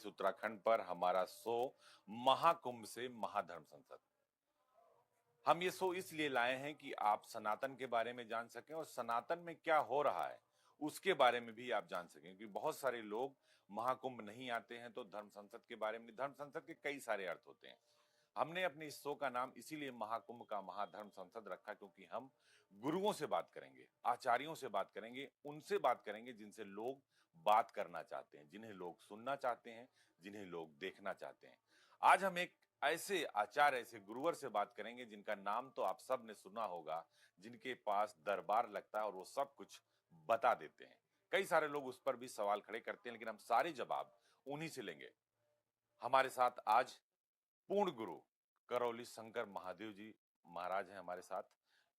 उत्तराखंड पर हमारा शो महाकुंभ से महाधर्म संसद। हम ये शो इसलिए लाए हैं कि आप सनातन के बारे में जान सकें और सनातन में क्या हो रहा है उसके बारे में भी आप जान सकें, क्योंकि बहुत सारे लोग महाकुंभ नहीं आते हैं तो धर्म संसद के बारे में, धर्म संसद के कई सारे अर्थ होते हैं। हमने अपने इस शो का नाम इसीलिए महाकुंभ का महाधर्म संसद रखा क्योंकि हम गुरुओं से बात करेंगे, आचार्यों से बात करेंगे, उनसे बात करेंगे जिनसे लोग बात करना चाहते हैं, जिन्हें लोग सुनना चाहते हैं, जिन्हें लोग देखना चाहते हैं। आज हम एक ऐसे आचार्य, ऐसे गुरुवर से बात करेंगे जिनका नाम तो आप सब ने सुना होगा, जिनके पास दरबार लगता है और वो सब कुछ बता देते हैं। कई सारे लोग उस पर भी सवाल खड़े करते हैं, लेकिन हम सारे जवाब उन्हीं से लेंगे। हमारे साथ आज पूर्ण गुरु करौली शंकर महादेव जी महाराज हैं हमारे साथ,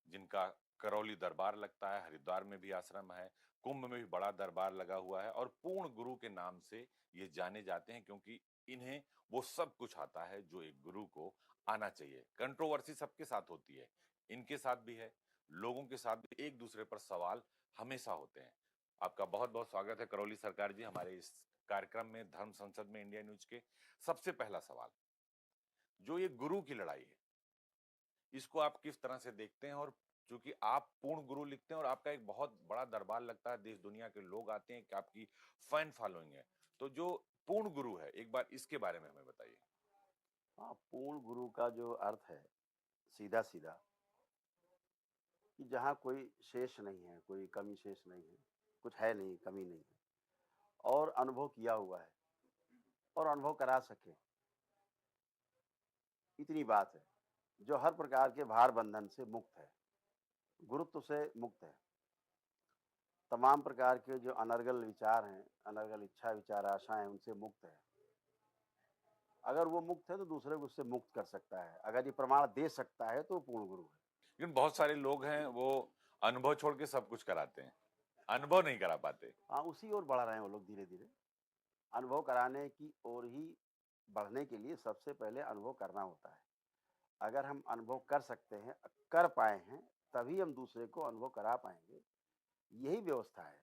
जिनका करौली दरबार लगता है, हरिद्वार में भी आश्रम है, कुंभ में भी बड़ा दरबार लगा हुआ है और पूर्ण गुरु के नाम से ये जाने जाते हैं क्योंकि इन्हें वो सब कुछ आता है जो एक गुरु को आना चाहिए। कंट्रोवर्सी सबके साथ होती है, इनके साथ भी है, लोगों के साथ भी एक दूसरे पर सवाल हमेशा होते हैं। आपका बहुत बहुत स्वागत है करौली सरकार जी हमारे इस कार्यक्रम में, धर्म संसद में, इंडिया न्यूज के। सबसे पहला सवाल, जो ये गुरु की लड़ाई है, इसको आप किस तरह से देखते हैं? और चूंकि आप पूर्ण गुरु लिखते हैं और आपका एक बहुत बड़ा दरबार लगता है, देश दुनिया के लोग आते हैं, कि आपकी फैन फॉलोइंग है, तो जो पूर्ण गुरु है, एक बार इसके बारे में हमें बताइए। हाँ, पूर्ण गुरु का जो अर्थ है, सीधा सीधा, कि जहाँ कोई शेष नहीं है, कोई कमी शेष नहीं है, कुछ है नहीं, कमी नहीं है, और अनुभव किया हुआ है और अनुभव करा सके, इतनी बात है। जो हर प्रकार के भार बंधन से मुक्त है, गुरुत्व से मुक्त है, तमाम प्रकार के जो अनर्गल विचार हैं, अनर्गल इच्छा विचार आशाएं, उनसे मुक्त है। अगर वो मुक्त है तो दूसरे को उससे मुक्त कर सकता है। अगर ये प्रमाण दे सकता है तो वो पूर्ण गुरु है। लेकिन बहुत सारे लोग हैं वो अनुभव छोड़ के सब कुछ कराते हैं, अनुभव नहीं करा पाते। हाँ, उसी ओर बढ़ रहे हैं वो लोग धीरे धीरे। अनुभव कराने की ओर ही बढ़ने के लिए सबसे पहले अनुभव करना होता है। अगर हम अनुभव कर सकते हैं, कर पाए हैं, तभी हम दूसरे को अनुभव करा पाएंगे। यही व्यवस्था है।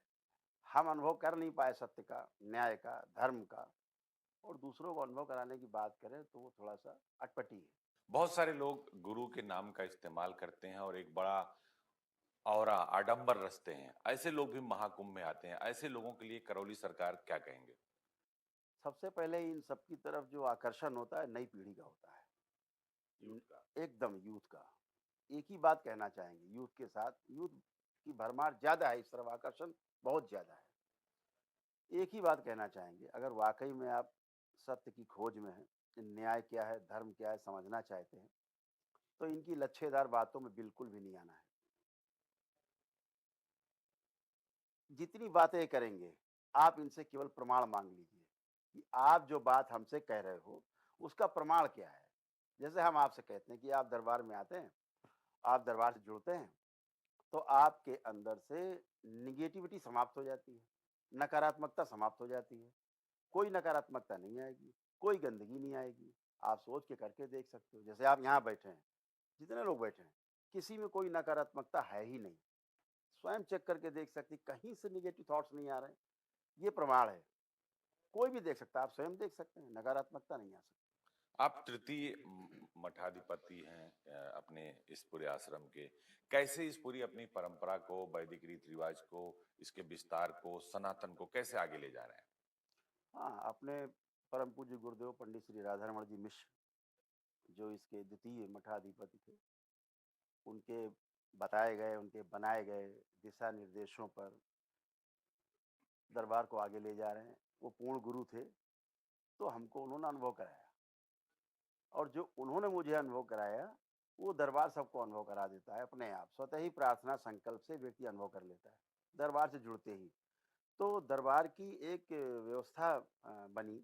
हम अनुभव कर नहीं पाए सत्य का, न्याय का, धर्म का, और दूसरों को अनुभव कराने की बात करें तो वो थोड़ा सा अटपटी है। बहुत सारे लोग गुरु के नाम का इस्तेमाल करते हैं और एक बड़ा और आडंबर रचते हैं, ऐसे लोग भी महाकुंभ में आते हैं। ऐसे लोगों के लिए करौली सरकार क्या कहेंगे? सबसे पहले इन सबकी तरफ जो आकर्षण होता है, नई पीढ़ी का होता है। यूथ का। एकदम यूथ का। एक ही बात कहना चाहेंगे, यूथ के साथ, यूथ की भरमार ज्यादा है, इस तरफ आकर्षण बहुत ज्यादा है। एक ही बात कहना चाहेंगे, अगर वाकई में आप सत्य की खोज में हैं, न्याय क्या है, धर्म क्या है, समझना चाहते हैं, तो इनकी लच्छेदार बातों में बिल्कुल भी नहीं आना है। जितनी बातें करेंगे, आप इनसे केवल प्रमाण मांग लीजिए कि आप जो बात हमसे कह रहे हो, उसका प्रमाण क्या है। जैसे हम आपसे कहते हैं कि आप दरबार में आते हैं, आप दरबार से जुड़ते हैं, तो आपके अंदर से निगेटिविटी समाप्त हो जाती है, नकारात्मकता समाप्त हो जाती है। कोई नकारात्मकता नहीं आएगी, कोई गंदगी नहीं आएगी। आप सोच के करके देख सकते हो। जैसे आप यहाँ बैठे हैं, जितने लोग बैठे हैं, किसी में कोई नकारात्मकता है ही नहीं। स्वयं चेक करके देख सकते हैं, कहीं से नेगेटिव थॉट्स नहीं आ रहे हैं। ये प्रमाण है। कोई भी देख सकता है, आप स्वयं देख सकते हैं, नकारात्मकता नहीं आ सकती। आप तृतीय मठाधिपति हैं अपने इस पूरे आश्रम के। कैसे इस पूरी अपनी परंपरा को, वैदिक रीति रिवाज को, इसके विस्तार को, सनातन को कैसे आगे ले जा रहे हैं? हाँ, अपने परम पूज्य गुरुदेव पंडित श्री राधारमण जी मिश्र, जो इसके द्वितीय मठाधिपति थे, उनके बताए गए, उनके बनाए गए दिशा निर्देशों पर दरबार को आगे ले जा रहे हैं। वो पूर्ण गुरु थे, तो हमको उन्होंने अनुभव कराया, और जो उन्होंने मुझे अनुभव कराया, वो दरबार सबको अनुभव करा देता है अपने आप। स्वतः ही प्रार्थना संकल्प से व्यक्ति अनुभव कर लेता है, दरबार से जुड़ते ही। तो दरबार की एक व्यवस्था बनी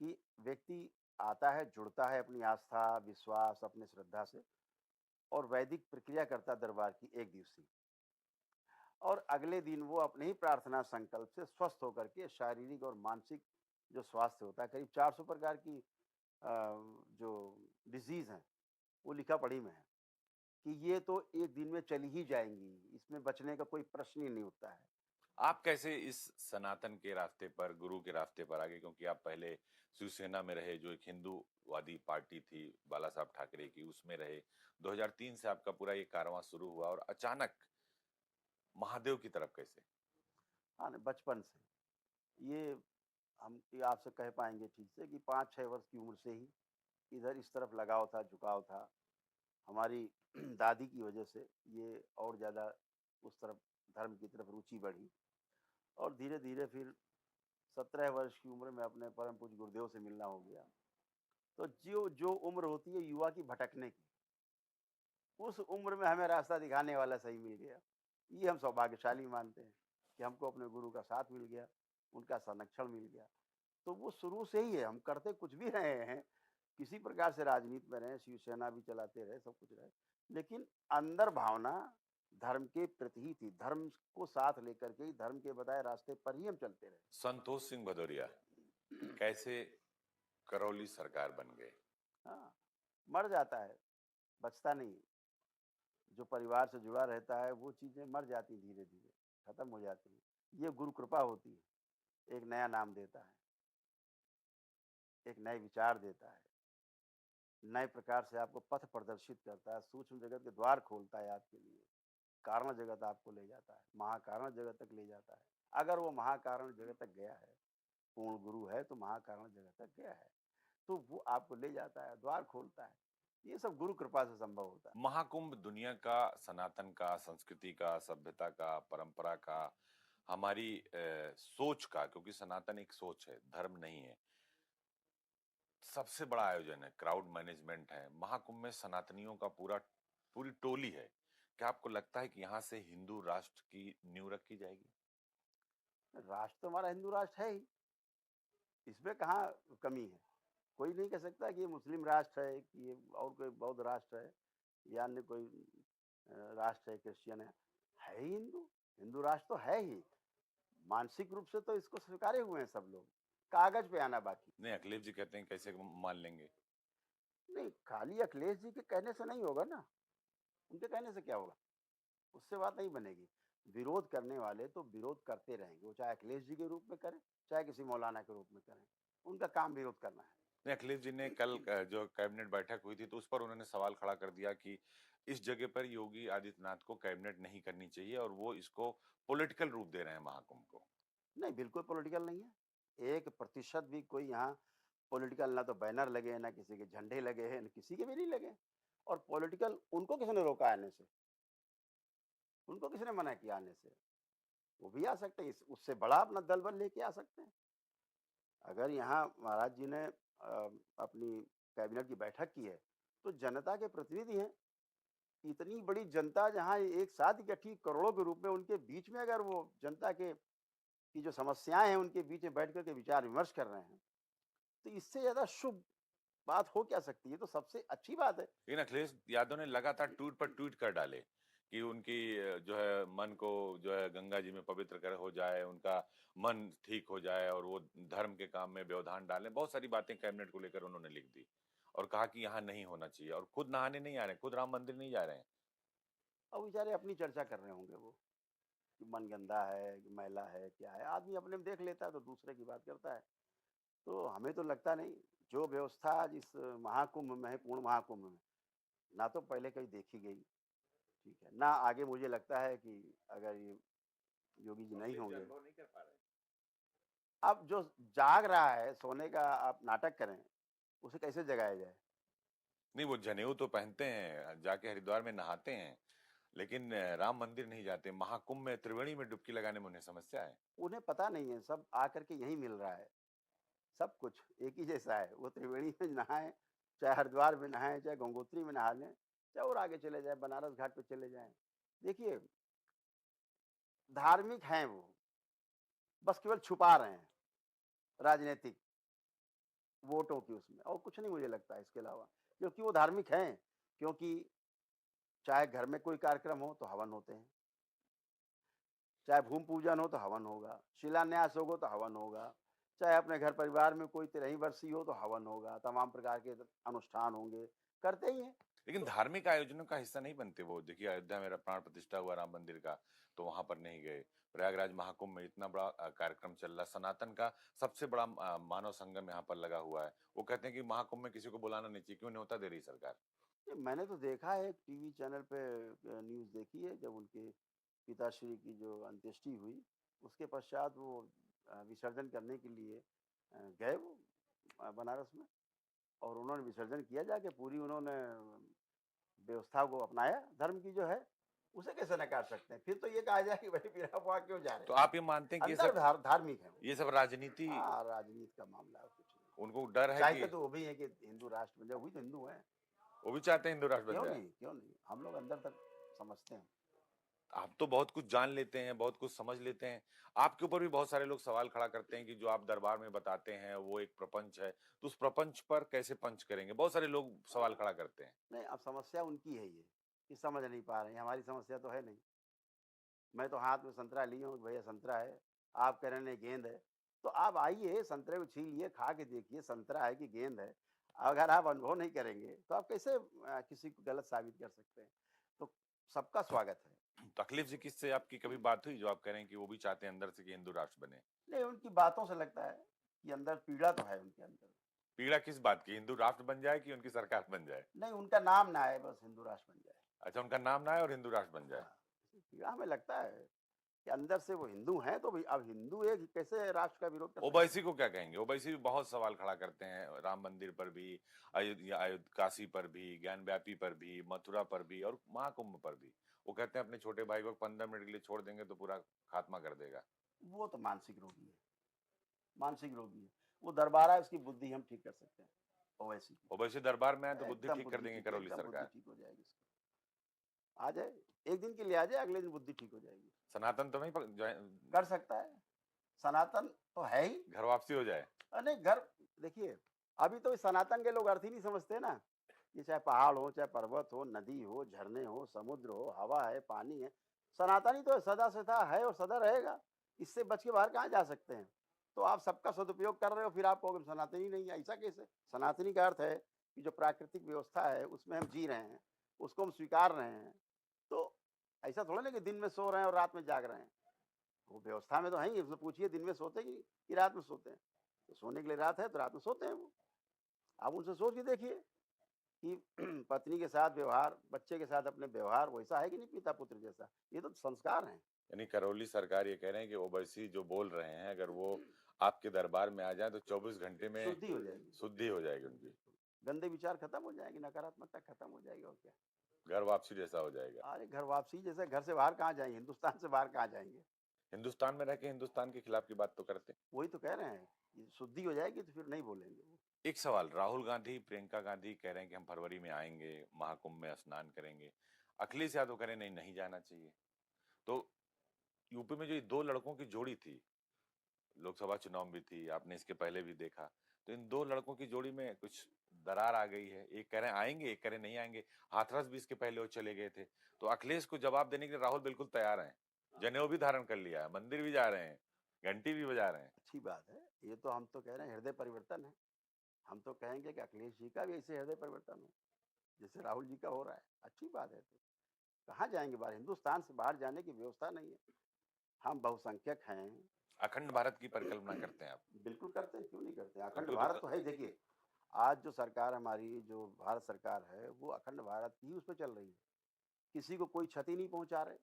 कि व्यक्ति आता है, जुड़ता है अपनी आस्था, विश्वास, अपनी श्रद्धा से, और वैदिक प्रक्रिया करता है दरबार की एक दिवसीय। और अगले दिन वो अपने ही प्रार्थना संकल्प से स्वस्थ होकर के शारीरिक और मानसिक जो स्वास्थ्य होता है, करीब 400 प्रकार की जो डिजीज हैं, वो लिखा पढ़ी में है कि ये तो एक दिन में चली ही जाएंगी, इसमें बचने का कोई प्रश्न ही नहीं उठता है। आप कैसे इस सनातन के रास्ते पर, गुरु के रास्ते पर आगे? क्योंकि आप पहले शिवसेना में रहे, जो एक हिंदूवादी पार्टी थी बाला साहब ठाकरे की, उसमें रहे। 2003 से आपका पूरा ये कारवां शुरू हुआ और अचानक महादेव की तरफ कैसे? हाँ, नहीं बचपन से। ये हम ये आपसे कह पाएँगे ठीक से कि 5-6 वर्ष की उम्र से ही इधर इस तरफ लगाव था, झुकाव था। हमारी दादी की वजह से ये और ज़्यादा उस तरफ धर्म की तरफ रुचि बढ़ी और धीरे-धीरे फिर 17 वर्ष की उम्र में अपने परम पूज्य गुरुदेव से मिलना हो गया। तो जो जो उम्र होती है युवा की भटकने की, उस उम्र में हमें रास्ता दिखाने वाला सही मिल गया। ये हम सौभाग्यशाली मानते हैं कि हमको अपने गुरु का साथ मिल गया, उनका संरक्षण मिल गया। तो वो शुरू से ही है, हम करते कुछ भी रहे हैं, किसी प्रकार से राजनीति में रहे, शिवसेना भी चलाते रहे, सब कुछ रहे, लेकिन अंदर भावना धर्म के प्रति ही थी। धर्म को साथ लेकर के ही, धर्म के बताए रास्ते पर ही हम चलते रहे। संतोष सिंह भदौरिया कैसे करौली सरकार बन गए? हाँ, मर जाता है, बचता नहीं। जो परिवार से जुड़ा रहता है, वो चीज़ें मर जाती धीरे-धीरे, खत्म हो जाती हैं। ये गुरु कृपा होती है, एक नया नाम देता है, एक नए विचार देता है, नए प्रकार से आपको पथ प्रदर्शित करता है, सूक्ष्म जगत के द्वार खोलता है आपके लिए, कारण जगत आपको ले जाता है, महाकारण जगत तक ले जाता है। अगर वो महाकारण जगत तक गया है, पूर्ण गुरु है तो महाकारण जगत तक गया है, तो वो आपको ले जाता है, द्वार खोलता है। ये सब गुरु कृपा से संभव होता है। महाकुंभ दुनिया का, सनातन का, संस्कृति का, सभ्यता का, परंपरा का, हमारी सोच का, क्योंकि सनातन एक सोच है, धर्म नहीं है। सबसे बड़ा आयोजन है, क्राउड मैनेजमेंट है। महाकुंभ में सनातनियों का पूरी टोली है। क्या आपको लगता है कि यहाँ से हिंदू राष्ट्र की नींव रखी जाएगी? राष्ट्र तो हमारा हिंदू राष्ट्र है ही, इसमें कहाँ कमी है। कोई नहीं कह सकता कि ये मुस्लिम राष्ट्र है, कि ये और कोई बौद्ध राष्ट्र है या अन्य कोई राष्ट्र है, क्रिश्चियन है ही हिंदू। हिंदू राष्ट्र तो है ही। मानसिक रूप से तो इसको स्वीकारे हुए हैं सब लोग, कागज पे आना बाकी। नहीं, अखिलेश जी कहते हैं कैसे मान लेंगे? नहीं, खाली अखिलेश जी के कहने से नहीं होगा ना, उनके कहने से क्या होगा? उससे बात नहीं बनेगी। विरोध करने वाले तो विरोध करते रहेंगे, वो चाहे अखिलेश जी के रूप में करें, चाहे किसी मौलाना के रूप में करें। उनका काम विरोध करना है। नहीं, अखिलेश जी ने कल जो कैबिनेट बैठक हुई थी, तो उस पर उन्होंने सवाल खड़ा कर दिया कि इस जगह पर योगी आदित्यनाथ को कैबिनेट नहीं करनी चाहिए और वो इसको पॉलिटिकल रूप दे रहे हैं महाकुंभ को। नहीं, बिल्कुल पॉलिटिकल नहीं है। 1% भी कोई यहाँ पॉलिटिकल, ना तो बैनर लगे हैं, ना किसी के झंडे लगे हैं, ना किसी के भी नहीं लगे। और पॉलिटिकल उनको किसने रोका आने से? उनको किसने मना किया आने से? वो भी आ सकते हैं, उससे बड़ा अपना दल बल लेके आ सकते हैं। अगर यहाँ महाराज जी ने अपनी कैबिनेट की बैठक की है, तो जनता के प्रतिनिधि हैं। इतनी बड़ी जनता जहाँ एक साथ इकट्ठी करोड़ों के रूप में, उनके बीच में अगर वो जनता के की जो समस्याएं हैं उनके बीच में बैठ कर के विचार विमर्श कर रहे हैं, तो इससे ज्यादा शुभ बात हो क्या सकती है? तो सबसे अच्छी बात है। लेकिन अखिलेश यादव ने लगातार ट्वीट पर ट्वीट कर डाले कि उनकी जो है मन को जो है गंगा जी में पवित्र कर हो जाए, उनका मन ठीक हो जाए और वो धर्म के काम में व्यवधान डालें। बहुत सारी बातें कैबिनेट को लेकर उन्होंने लिख दी और कहा कि यहाँ नहीं होना चाहिए और खुद नहाने नहीं आ रहे, खुद राम मंदिर नहीं जा रहे हैं। और बेचारे अपनी चर्चा कर रहे होंगे वो, कि मन गंदा है, कि मैला है, क्या है। आदमी अपने में देख लेता है तो दूसरे की बात करता है। तो हमें तो लगता नहीं, जो व्यवस्था आज इस महाकुंभ में है, पूर्ण महाकुंभ में, ना तो पहले कहीं देखी गई, ठीक है, ना आगे मुझे लगता है कि अगर ये योगी जी नहीं होंगे। नहीं कर पा रहे। अब जो जाग रहा है, सोने का आप नाटक करें, उसे कैसे जगाया जाए? नहीं, वो जनेऊ तो पहनते हैं, जाके हरिद्वार में नहाते हैं, लेकिन राम मंदिर नहीं जाते। महाकुंभ में त्रिवेणी में डुबकी लगाने में उन्हें समस्या है। उन्हें पता नहीं है, सब आकर के यहीं मिल रहा है। सब कुछ एक ही जैसा है। वो त्रिवेणी में नहाएँ, चाहे हरिद्वार में नहाएँ, चाहे गंगोत्री में नहा लें, चाहे और आगे चले जाएँ, बनारस घाट पे चले जाएँ। देखिए, धार्मिक हैं वो, बस केवल छुपा रहे हैं, राजनीतिक वोटों की उसमें, और कुछ नहीं मुझे लगता है इसके अलावा। क्योंकि वो धार्मिक हैं, क्योंकि चाहे घर में कोई कार्यक्रम हो तो हवन होते हैं, चाहे भूमि पूजन हो तो हवन होगा, शिलान्यास होगा तो हवन होगा, चाहे अपने घर परिवार में कोई 13 वर्षीय हो तो हवन होगा, तमाम प्रकार के अनुष्ठान होंगे, करते ही हैं। लेकिन धार्मिक आयोजनों का हिस्सा नहीं बनते वो। देखिए अयोध्या में प्राण प्रतिष्ठा हुआ राम मंदिर का, तो वहां पर नहीं गए। प्रयागराज महाकुंभ में इतना बड़ा कार्यक्रम चल रहा, सनातन का सबसे बड़ा मानव संगम यहाँ पर लगा हुआ है। वो कहते हैं कि महाकुंभ में किसी को बुलाना नहीं चाहिए, क्यों न्योता दे रही सरकार? ये मैंने तो देखा है, एक टीवी चैनल पे न्यूज़ देखी है, जब उनके पिताश्री की जो अंत्येष्टि हुई, उसके पश्चात वो विसर्जन करने के लिए गए वो बनारस में, और उन्होंने विसर्जन किया जाके, पूरी उन्होंने व्यवस्था को अपनाया धर्म की जो है, उसे कैसे नकार सकते हैं? फिर तो ये कहा जाए कि भाई फिर आप वहाँ क्यों जा रहे तो हैं? आप ये मानते हैं कि अंदर धार्मिक है वो। ये सब राजनीति, हाँ, राजनीति का मामला है, कुछ नहीं। उनको डर है चाहते कि तो वो भी है कि हिंदू राष्ट्र बन जाए, वो भी तो हिंदू हैं। वो भी चाहते हैं हिंदू राष्ट्र बन क्यों जाए? नहीं, क्यों नहीं? हम लोग अंदर तक समझते हैं। आप तो बहुत कुछ जान लेते हैं, बहुत कुछ समझ लेते हैं। आपके ऊपर भी बहुत सारे लोग सवाल खड़ा करते हैं कि जो आप दरबार में बताते हैं वो एक प्रपंच है, तो उस प्रपंच पर कैसे पंच करेंगे? बहुत सारे लोग सवाल खड़ा करते हैं। नहीं, अब समस्या उनकी है ये, कि समझ नहीं पा रहे हैं, हमारी समस्या तो है नहीं। मैं तो हाथ में संतरा लिए हूँ, भैया संतरा है, आप कह रहे हैं नहीं गेंद है, तो आप आइए संतरे को छीलिए, खा के देखिए संतरा है कि गेंद है। अगर आप अनुभव नहीं करेंगे, तो आप कैसे किसी को गलत साबित कर सकते हैं? तो सबका स्वागत है। तकलीफ जी किससे आपकी कभी बात हुई जो आप कह रहे हैं कि वो भी चाहते हैं अंदर से कि हिंदू राष्ट्र बने? नहीं, उनकी बातों से लगता है कि अंदर पीड़ा तो है उनके अंदर। पीड़ा किस बात की? हिंदू राष्ट्र बन जाए कि उनकी सरकार बन जाए? नहीं, उनका नाम ना आए, बस हिंदू राष्ट्र बन जाए। अच्छा, उनका नाम ना आए और हिंदू राष्ट्र बन जाए। हाँ, पीड़ा हमें लगता है कि अंदर से वो हिंदू हैं, तो भी अब हिंदू एक कैसे राष्ट्र का विरोध कर सकते हैं? ओवैसी को क्या कहेंगे? ओवैसी भी बहुत सवाल खड़ा करते हैं, राम मंदिर पर भी, काशी पर भी, ज्ञानव्यापी पर भी, मथुरा पर भी और महाकुंभ पर भी। वो कहते हैं अपने छोटे भाई को 15 मिनट के लिए छोड़ देंगे तो पूरा खात्मा कर देगा। वो तो मानसिक रोगी है, मानसिक रोगी है। वो दरबार है, उसकी बुद्धि हम ठीक कर सकते हैं, ओवैसी की। ओवैसी दरबार में आए तो बुद्धि एकदम ठीक कर देंगे करौली एकदम बुद्धि सरकार। ठीक हो जाएगी उसकी। आ जाए, एक दिन के लिए आ जाए, अगले दिन बुद्धि ठीक हो जाएगी। सनातन तो नहीं कर सकता है, सनातन तो है ही। घर वापसी हो जाए। नहीं, घर देखिए, अभी तो इस सनातन के लोग अर्थ ही नहीं समझते ना। ये चाहे पहाड़ हो, चाहे पर्वत हो, नदी हो, झरने हो, समुद्र हो, हवा है, पानी है, सनातन ही तो सदा सदा है और सदा रहेगा। इससे बच के बाहर कहाँ जा सकते हैं? तो आप सबका सदुपयोग कर रहे हो, फिर आप कहोगे सनातनी नहीं है, ऐसा कैसे? सनातनी का अर्थ है कि जो प्राकृतिक व्यवस्था है उसमें हम जी रहे हैं, उसको हम स्वीकार रहे हैं। तो ऐसा थोड़ा ना कि दिन में सो रहे हैं और रात में जाग रहे हैं। वो व्यवस्था में तो है ही, उससे पूछिए दिन में सोते हैं कि रात में सोते हैं? तो सोने के लिए रात है तो रात में सोते हैं वो। आप उनसे सोच के देखिए कि पत्नी के साथ व्यवहार, बच्चे के साथ अपने व्यवहार वैसा है कि नहीं पिता पुत्र जैसा? ये तो संस्कार हैं। यानी करौली सरकार ये कह रहे हैं कि ओवैसी जो बोल रहे हैं अगर वो आपके दरबार में आ जाए तो 24 घंटे में शुद्धि हो जाएगी। शुद्धि हो जाएगी उनकी, गंदे विचार खत्म हो जाएंगे, नकारात्मकता खत्म हो जाएगी, और क्या। घर वापसी जैसा हो जाएगा। अरे घर वापसी जैसे, घर से बाहर कहाँ जाएंगे? हिंदुस्तान से बाहर कहाँ जाएंगे? हिंदुस्तान में रह के हिंदुस्तान के खिलाफ की बात तो करते हैं। वही तो कह रहे हैं, ये शुद्धि हो जाएगी तो फिर नहीं बोलेंगे वो। एक सवाल, राहुल गांधी प्रियंका गांधी कह रहे हैं कि हम फरवरी में आएंगे, महाकुंभ में स्नान करेंगे। अखिलेश यादव कह रहे हैं नहीं, नहीं जाना चाहिए। तो यूपी में जो ये दो लड़कों की जोड़ी थी, लोकसभा चुनाव भी थी, आपने इसके पहले भी देखा, तो इन दो लड़कों की जोड़ी में कुछ दरार आ गई है। एक कह रहे हैं आएंगे, एक कह रहे हैं नहीं आएंगे। हाथरस भी इसके पहले वो चले गए थे। तो अखिलेश को जवाब देने के लिए राहुल बिल्कुल तैयार हैं। जनेऊ भी धारण कर लिया है, मंदिर भी जा रहे हैं, घंटी भी बजा रहे हैं। अच्छी बात है, ये तो हम तो कह रहे हैं हृदय परिवर्तन है। हम तो कहेंगे कि अखिलेश जी का भी ऐसे हृदय परिवर्तन हो जैसे राहुल जी का हो रहा है। अच्छी बात है। तो कहाँ जाएंगे बाहर? हिंदुस्तान से बाहर जाने की व्यवस्था नहीं है। हम बहुसंख्यक हैं। अखंड भारत की परिकल्पना करते हैं आप? बिल्कुल करते हैं, क्यों नहीं करते हैं? अखंड क्योंकि वो भारत तो तो है ही। देखिए, आज जो सरकार हमारी, जो भारत सरकार है, वो अखंड भारत की ही उस पे चल रही है। किसी को कोई क्षति नहीं पहुंचा रहे।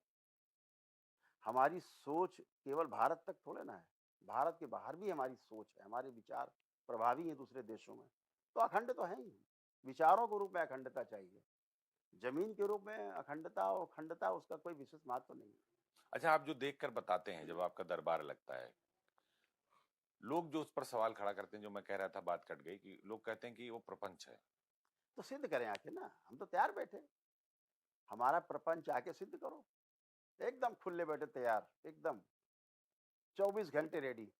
हमारी सोच केवल भारत तक थोड़े ना है, भारत के बाहर भी हमारी सोच है, हमारे विचार प्रभावी हैं दूसरे देशों में। तो अखंड तो है ही। विचारों के रूप में अखंडता चाहिए। जमीन के रूप में अखंडता और अखंडता उसका कोई विशेष महत्व नहीं है। अच्छा, आप जो देखकर बताते हैं जब आपका दरबार लगता है, लोग जो उस पर सवाल खड़ा करते हैं, जो मैं कह रहा था बात कट गई, कि लोग कहते हैं कि वो प्रपंच है। तो सिद्ध करें आके ना, हम तो तैयार बैठे। हमारा प्रपंच आके सिद्ध करो। एकदम खुले बैठे तैयार, एकदम 24 घंटे रेडी।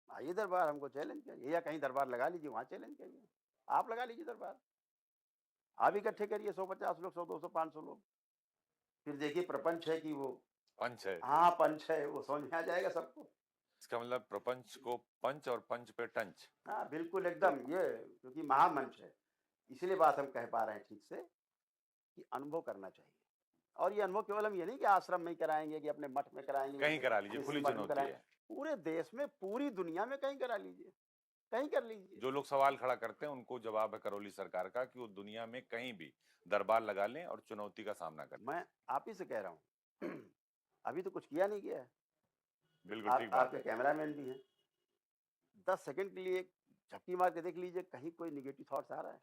आइए दरबार, हमको चैलेंज करिए, या कहीं दरबार लगा लीजिए, वहां चैलेंज करिए। आप लगा लीजिए दरबार, आप इकट्ठे करिए 150 लोग, 100, 200, 500 लोग। फिर देखिए प्रपंच है कि वो पंच है। हाँ पंच है, वो समझ में आ जाएगा सबको। इसका मतलब प्रपंच को पंच और पंच पे टंच। हाँ बिल्कुल एकदम, ये क्योंकि महामंच है, इसलिए बात हम कह पा रहे हैं ठीक से कि अनुभव करना चाहिए। और ये अनुभव केवल हम ये नहीं कि आश्रम में ही कराएंगे कि अपने मठ में कराएंगे, कहीं करा लीजिए, किसी खुली मठ में चुनौती कराएं, है। पूरे देश में, पूरी दुनिया में कहीं करा लीजिए, कहीं कर लीजिए। जो लोग सवाल खड़ा करते हैं उनको जवाब है करौली सरकार का कि वो दुनिया में कहीं भी दरबार लगा लें और चुनौती का सामना करें। मैं आप ही से कह रहा हूँ अभी तो कुछ किया नहीं गया है। बिल्कुल ठीक बात आपके है। कैमरामैन भी हैं, 10 सेकंड के लिए झपकी मार के देख लीजिए, कहीं कोई निगेटिव थॉट्स आ रहा है?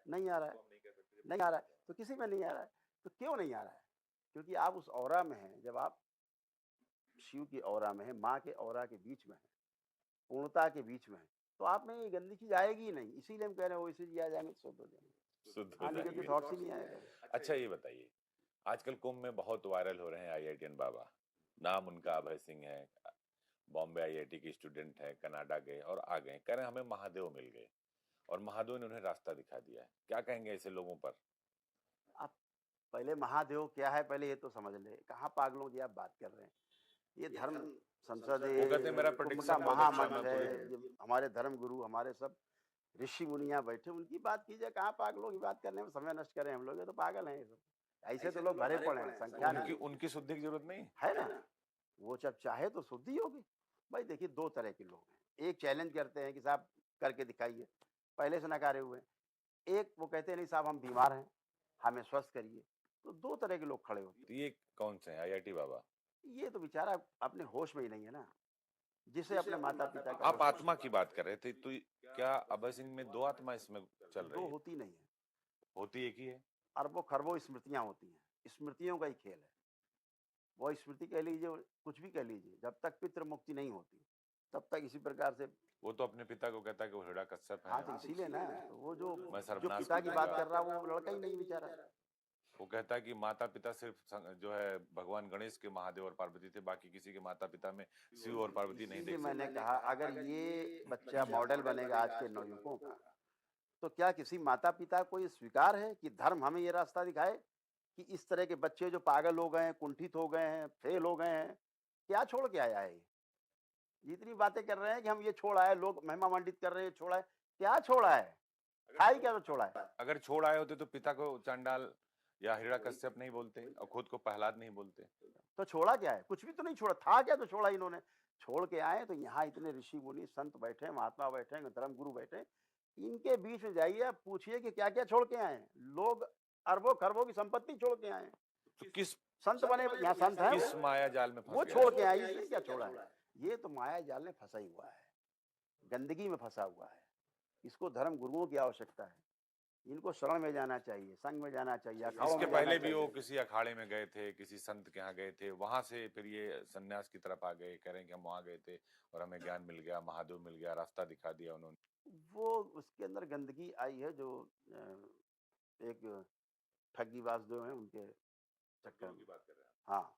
नहीं आ रहा है, नहीं आ रहा है, तो किसी में नहीं आ रहा है। तो क्यों नहीं आ रहा है? क्योंकि आप उस ऑरा में हैं। जब आप शिव की ऑरा में है, माँ के ऑरा के बीच में है, पूर्णता के बीच में है, तो आप में ये गंदी चीज आएगी ही नहीं। इसीलिए हम कह रहे हैं वैसे जी आ जाएंगे तो शुद्ध हो जाएंगे, शुद्ध हो निगेटिव जाएंगे। थॉट्स ही नहीं आएगा। अच्छा ये बताइए, आजकल कुंभ में बहुत वायरल हो रहे हैं आईआईटीएन बाबा। नाम उनका अभय सिंह है, बॉम्बे आईआईटी के स्टूडेंट है, कनाडा गए और आ गए, कह रहे हैं हमें महादेव मिल गए और महादेव ने उन्हें रास्ता दिखा दिया है। क्या कहेंगे ऐसे लोगों पर? आप पहले महादेव क्या है पहले ये तो समझ ले, कहाँ पागलों की आप बात कर रहे हैं? ये धर्म संसद वो कहते हैं मेरा कुंभ का prediction बहुत अच्छा है, महामंच मैं है, पूरी- ये हमारे धर्म गुरु, हमारे सब ऋषि मुनिया बैठे, उनकी बात कीजिए। कहाँ पागलों की बात करने में समय नष्ट करें हम लोग? ये तो पागल हैं ये सब। ऐसे तो लोग भरे पड़े हैं, संख्या उनकी नहीं उनकी शुद्धि की जरूरत नहीं। है ना। वो जब चाहे तो शुद्धि होगी। भाई देखिए, दो तरह के लोग हैं। एक चैलेंज करते हैं कि साहब करके दिखाइए, पहले से नकारे हुए हैं। एक वो कहते हैं नहीं साहब हम बीमार हैं, हमें स्वस्थ करिए। तो दो तरह के लोग खड़े होते तो ये कौन से हैं आईआईटी बाबा? हैं। ये तो बेचारा अपने होश में ही नहीं है ना, जिसे अपने माता पिता का आप होश- आत्मा की बात कर रहे थे, तो क्या अभय सिंह में दो आत्मा इसमें चल रही दो है? होती नहीं है, होती एक ही है। अरबों खरबों स्मृतियां होती हैं। स्मृतियों का ही खेल है। वो स्मृति कह लीजिए, कुछ भी कह लीजिए, जब तक पितृ मुक्ति नहीं होती तब तक इसी प्रकार से। वो तो अपने पिता को कहता है कि वो हिरण्यकश्यप हाँ है। तो इसीलिए ना, तो वो जो मैं जो सर्वनाश पिता की करूंगा। बात कर रहा वो लड़का ही नहीं बेचारा। वो कहता है कि माता पिता सिर्फ जो है भगवान गणेश के महादेव और पार्वती थे, बाकी किसी के माता पिता में शिव और पार्वती नहीं इसीलिए देख मैंने सकते। कहा अगर ये बच्चा मॉडल बनेगा आज के नवयुवकों का, तो क्या किसी माता पिता को ये स्वीकार है कि धर्म हमें ये रास्ता दिखाए कि इस तरह के बच्चे जो पागल हो गए हैं, कुंठित हो गए हैं, फेल हो गए हैं, क्या छोड़ के आया है? जितनी बातें कर रहे हैं कि हम ये छोड़ आए, लोग महिमा मंडित कर रहे हैं, छोड़ा है, क्या छोड़ा है? खाई क्या तो छोड़ा है? अगर छोड़ आए होते तो पिता को चांडाल या हिरण्यकश्यप नहीं बोलते और खुद को प्रहलाद नहीं बोलते। तो छोड़ा क्या है? कुछ भी तो नहीं छोड़ा, था क्या तो छोड़ा इन्होंने? छोड़ के आए तो यहाँ इतने ऋषि मुनि संत बैठे हैं, महात्मा बैठे हैं, धर्म गुरु बैठे हैं, इनके बीच में जाइए, आप पूछिए कि क्या क्या छोड़ के आए हैं। लोग अरबों खरबों की संपत्ति छोड़ के आए हैं। तो किस संत बने, यहाँ संत है किस माया जाल में फंस वो गया छोड़ है? के आई, इसने क्या छोड़ा है? ये तो माया जाल में फंसा ही हुआ है, गंदगी में फंसा हुआ है। इसको धर्म गुरुओं की आवश्यकता है। इनको शरण में जाना चाहिए, संघ में जाना चाहिए, अखाड़ों इसके में जाना पहले भी वो चाहिए। किसी अखाड़े में गए थे, किसी संत के यहाँ गए थे, वहां से फिर ये सन्यास की तरफ आ गए, कह रहे हैं कि हम वहां गए थे और हमें ज्ञान मिल गया, महादेव मिल गया, रास्ता दिखा दिया उन्होंने। वो उसके अंदर गंदगी आई है जो एक ठगीबाज जो हैं उनके चक्कर में। बात कर रहे हैं। हाँ,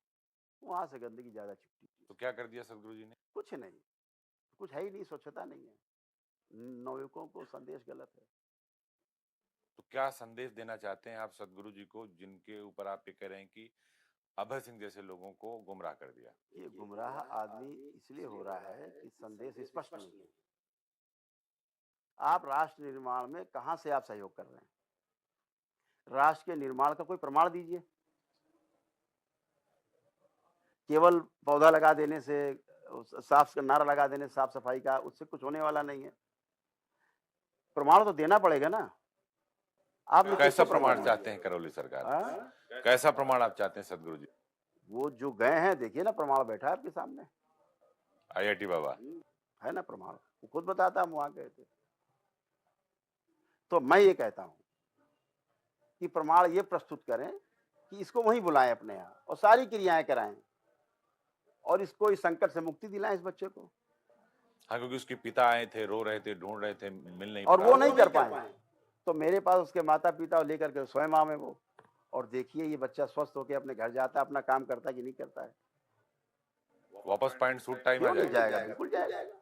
वहां से गंदगी ज्यादा चिपटी। तो क्या कर दिया सदगुरु जी ने? कुछ नहीं, कुछ है ही नहीं, स्वच्छता नहीं है। नवयुवकों को संदेश गलत है। तो क्या संदेश देना चाहते हैं आप सदगुरु जी को, जिनके ऊपर आप ये कह रहे हैं कि अभय सिंह जैसे लोगों को गुमराह कर दिया? ये गुमराह आदमी इसलिए हो रहा है कि संदेश स्पष्ट नहीं है। आप राष्ट्र निर्माण में कहां से आप सहयोग कर रहे हैं? राष्ट्र के निर्माण का कोई प्रमाण दीजिए। केवल पौधा लगा देने से, साफ नारा लगा देने से साफ सफाई का, उससे कुछ होने वाला नहीं है। प्रमाण तो देना पड़ेगा ना। आप कैसा प्रमाण चाहते हैं करौली सरकार? हाँ? कैसा प्रमाण आप चाहते हैं सदगुरु जी? वो जो गए हैं, देखिए ना, प्रमाण बैठा है आपके सामने, आईआईटी बाबा है ना प्रमाण, वो खुद बताता हम वहां गए थे। तो मैं ये कहता हूं कि प्रमाण ये प्रस्तुत करें कि इसको वहीं बुलाएं अपने यहाँ और सारी क्रियाएं कराएं और इसको इस संकट से मुक्ति दिलाएं इस बच्चे को। हाँ, क्योंकि उसके पिता आए थे, रो रहे थे, ढूंढ रहे थे, मिल नहीं और पा वो रहा। नहीं कर पाए, तो मेरे पास उसके माता पिता लेकर के स्वयं आवे वो, और देखिए ये बच्चा स्वस्थ होकर अपने घर जाता है, अपना काम करता है कि नहीं करता है। वापस पैंट सूट टाइम आ क्यों नहीं जाएगा? जाएगा? बिल्कुल जाएगा।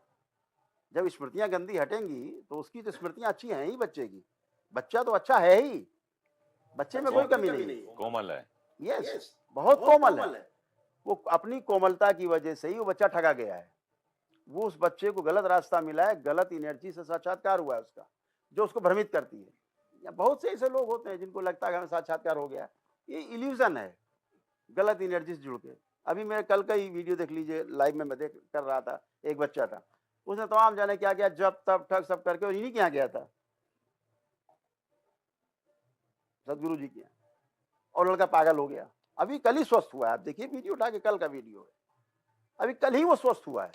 जब स्मृतियां गंदी हटेंगी तो उसकी तो स्मृतियां अच्छी हैं ही बच्चे की। बच्चा तो अच्छा है ही, बच्चे में कोई कमी नहीं है, कोमल है। यस, बहुत कोमल है। वो अपनी कोमलता की वजह से ही वो बच्चा ठगा गया है। वो उस बच्चे को गलत रास्ता मिला है, गलत एनर्जी से साक्षात्कार हुआ है उसका, जो उसको भ्रमित करती है। या बहुत से ऐसे लोग होते हैं जिनको लगता है कि हमें साक्षात्कार हो गया। ये इल्यूजन है, गलत एनर्जी से जुड़ के। अभी मैं कल का ही वीडियो देख लीजिए, लाइव में मैं देख कर रहा था, एक बच्चा था, उसने तमाम जाने क्या किया, जब तब ठग सब करके और इन्हीं के यहाँ गया था, सदगुरु जी के यहाँ, और लड़का पागल हो गया। अभी कल ही स्वस्थ हुआ है, आप देखिए वीडियो उठा के, कल का वीडियो है, अभी कल ही वो स्वस्थ हुआ है।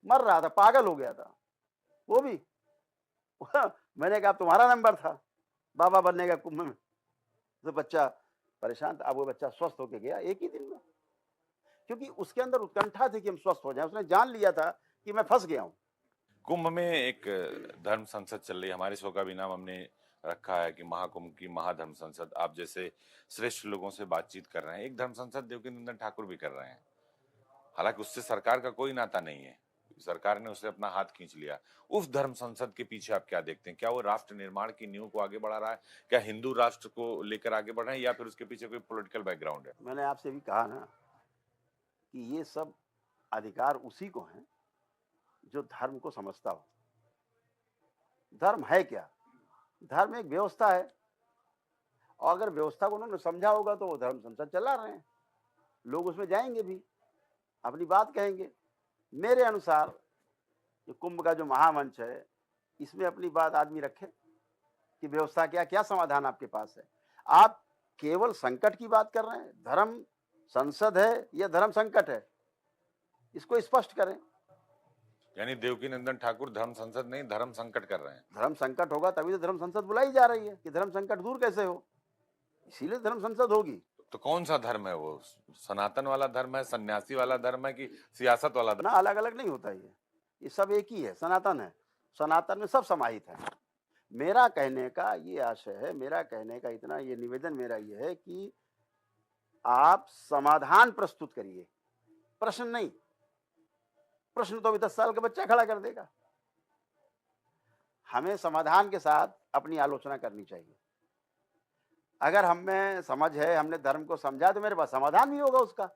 मर रहा था, पागल हो गया था वो भी। मैंने कहा तुम्हारा नंबर था बाबा बनने का कुंभ में। तो बच्चा परेशान था, अब वो बच्चा स्वस्थ होके गया एक ही दिन में, क्योंकि उसके अंदर उत्कंठा थी कि हम स्वस्थ हो जाएं। उसने जान लिया था कि मैं फंस गया हूं। कुंभ में एक धर्म संसद चल रही है, हमारे शो का भी नाम हमने रखा है कि महाकुंभ की महाधर्म संसद। आप जैसे श्रेष्ठ लोगों से बातचीत कर रहे हैं, एक धर्म संसद देवकीनंदन ठाकुर भी कर रहे हैं, हालांकि उससे सरकार का कोई नाता नहीं है, सरकार ने उसे अपना हाथ खींच लिया। उस धर्म संसद के पीछे आप क्या देखते हैं? क्या वो राष्ट्र निर्माण की नींव को आगे बढ़ा रहा है? क्या हिंदू राष्ट्र को लेकर आगे बढ़ रहे हैं, या फिर उसके पीछे कोई पॉलिटिकल बैकग्राउंड है? मैंने आपसे भी कहा ना कि ये सब अधिकार उसी को हैं जो धर्म को समझता हो। धर्म है क्या? धर्म एक व्यवस्था है, और अगर व्यवस्था को उन्होंने समझा होगा तो वो धर्म संसद चला रहे हैं, लोग उसमें जाएंगे भी, अपनी बात कहेंगे। मेरे अनुसार ये कुंभ का जो महामंच है, इसमें अपनी बात आदमी रखे कि व्यवस्था क्या, क्या समाधान आपके पास है। आप केवल संकट की बात कर रहे हैं, धर्म संसद है या धर्म संकट है, इसको स्पष्ट करें। यानी देवकीनंदन ठाकुर धर्म संसद नहीं, धर्म संकट कर रहे हैं। धर्म संकट होगा तभी तो धर्म संसद बुलाई जा रही है कि धर्म संकट दूर कैसे हो, इसीलिए धर्म संसद होगी। तो कौन सा धर्म है वो? सनातन वाला धर्म है, सन्यासी वाला धर्म है, कि सियासत वाला धर्म? ना, अलग अलग नहीं होता ये सब एक ही है, सनातन है। सनातन में सब समाहित है। मेरा कहने का ये आशय है, मेरा कहने का इतना ये निवेदन मेरा ये है कि आप समाधान प्रस्तुत करिए, प्रश्न नहीं। प्रश्न तो अभी 10 साल का बच्चा खड़ा कर देगा। हमें समाधान के साथ अपनी आलोचना करनी चाहिए। अगर हम में समझ है, हमने धर्म को समझा, तो मेरे पास समाधान भी होगा उसका।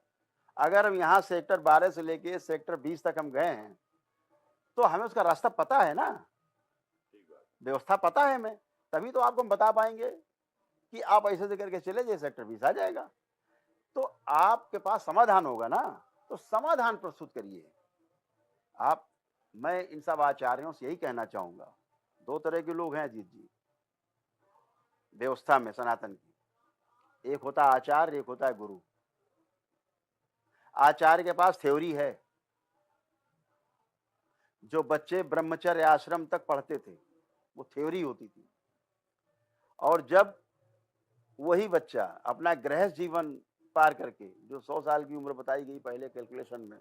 अगर हम यहाँ सेक्टर 12 से लेके सेक्टर 20 तक हम गए हैं, तो हमें उसका रास्ता पता है ना, व्यवस्था पता है हमें, तभी तो आपको हम बता पाएंगे कि आप ऐसे ऐसे करके चले जाइए, सेक्टर 20 आ जाएगा। तो आपके पास समाधान होगा ना, तो समाधान प्रस्तुत करिए आप। मैं इन सब आचार्यों से यही कहना चाहूंगा, दो तरह के लोग हैं अजीत जी व्यवस्था में सनातन की, एक होता है आचार्य, एक होता है गुरु। आचार्य के पास थ्योरी है, जो बच्चे ब्रह्मचर्य आश्रम तक पढ़ते थे वो थ्योरी होती थी, और जब वही बच्चा अपना गृहस्थ जीवन पार करके, जो 100 साल की उम्र बताई गई पहले कैलकुलेशन में,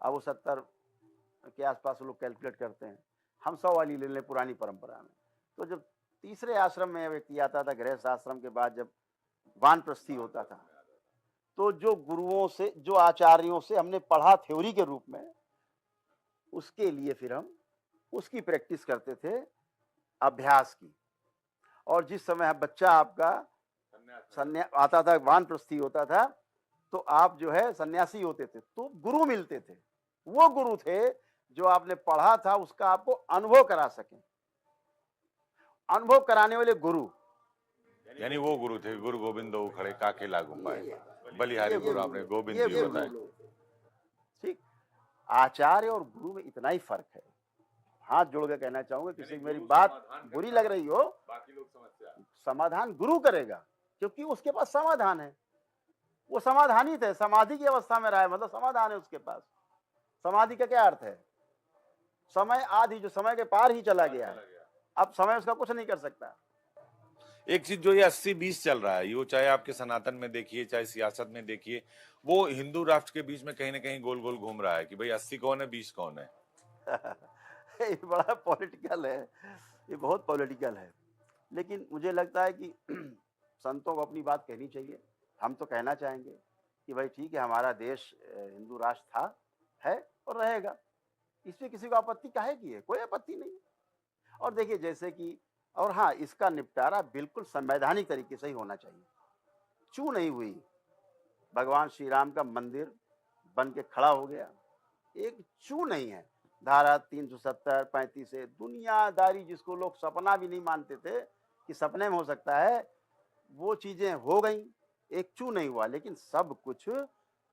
अब वो 70 के आसपास लोग कैलकुलेट करते हैं, हम 100 वाली ले लें पुरानी परंपरा में। तो जब तीसरे आश्रम में व्यक्ति आता था, गृहस्थ आश्रम के बाद जब वानप्रस्थी होता था, तो जो गुरुओं से, जो आचार्यों से हमने पढ़ा थ्योरी के रूप में, उसके लिए फिर हम उसकी प्रैक्टिस करते थे, अभ्यास की। और जिस समय बच्चा आपका आता था, वानप्रस्थी होता था, तो आप जो है सन्यासी होते थे, तो गुरु मिलते थे। वो गुरु थे जो आपने पढ़ा था उसका आपको अनुभव करा सके। अनुभव कराने वाले गुरु, यानी वो गुरु थे, गुरु गोविंद खड़े काके लागू पाए, बलिहारी गुरु आपने गोविंद ये जी बताए। ठीक, आचार्य और गुरु में इतना ही फर्क है। हाथ जोड़ के कहना चाहूंगा, किसी की मेरी बात बुरी लग रही हो, बाकी लोग समस्या समाधान गुरु करेगा, क्योंकि उसके पास समाधान है। वो समाधानित है, समाधि की अवस्था में रहा है, मतलब समाधान है उसके पास। समाधि का क्या अर्थ है? समय आदि, जो समय के पार ही चला गया है, अब समय उसका कुछ नहीं कर सकता। एक चीज जो ये 80-20 चल रहा है, ये चाहे आपके सनातन में देखिए, चाहे सियासत में देखिए, वो हिंदू राष्ट्र के बीच में कहीं ना कहीं गोल गोल घूम रहा है कि भाई 80 कौन है, 20 कौन है। ये बड़ा पॉलिटिकल है, ये बहुत पॉलिटिकल है। लेकिन मुझे लगता है कि संतों को अपनी बात कहनी चाहिए। हम तो कहना चाहेंगे कि भाई ठीक है, हमारा देश हिंदू राष्ट्र था, है और रहेगा, इसमें किसी को आपत्ति काहे की है? कोई आपत्ति नहीं। और देखिए जैसे कि, और हाँ, इसका निपटारा बिल्कुल संवैधानिक तरीके से ही होना चाहिए, चू नहीं हुई, भगवान श्री राम का मंदिर बन के खड़ा हो गया। एक चू नहीं है। धारा 370 35 से दुनियादारी जिसको लोग सपना भी नहीं मानते थे कि सपने में हो सकता है, वो चीजें हो गई। एक चू नहीं हुआ, लेकिन सब कुछ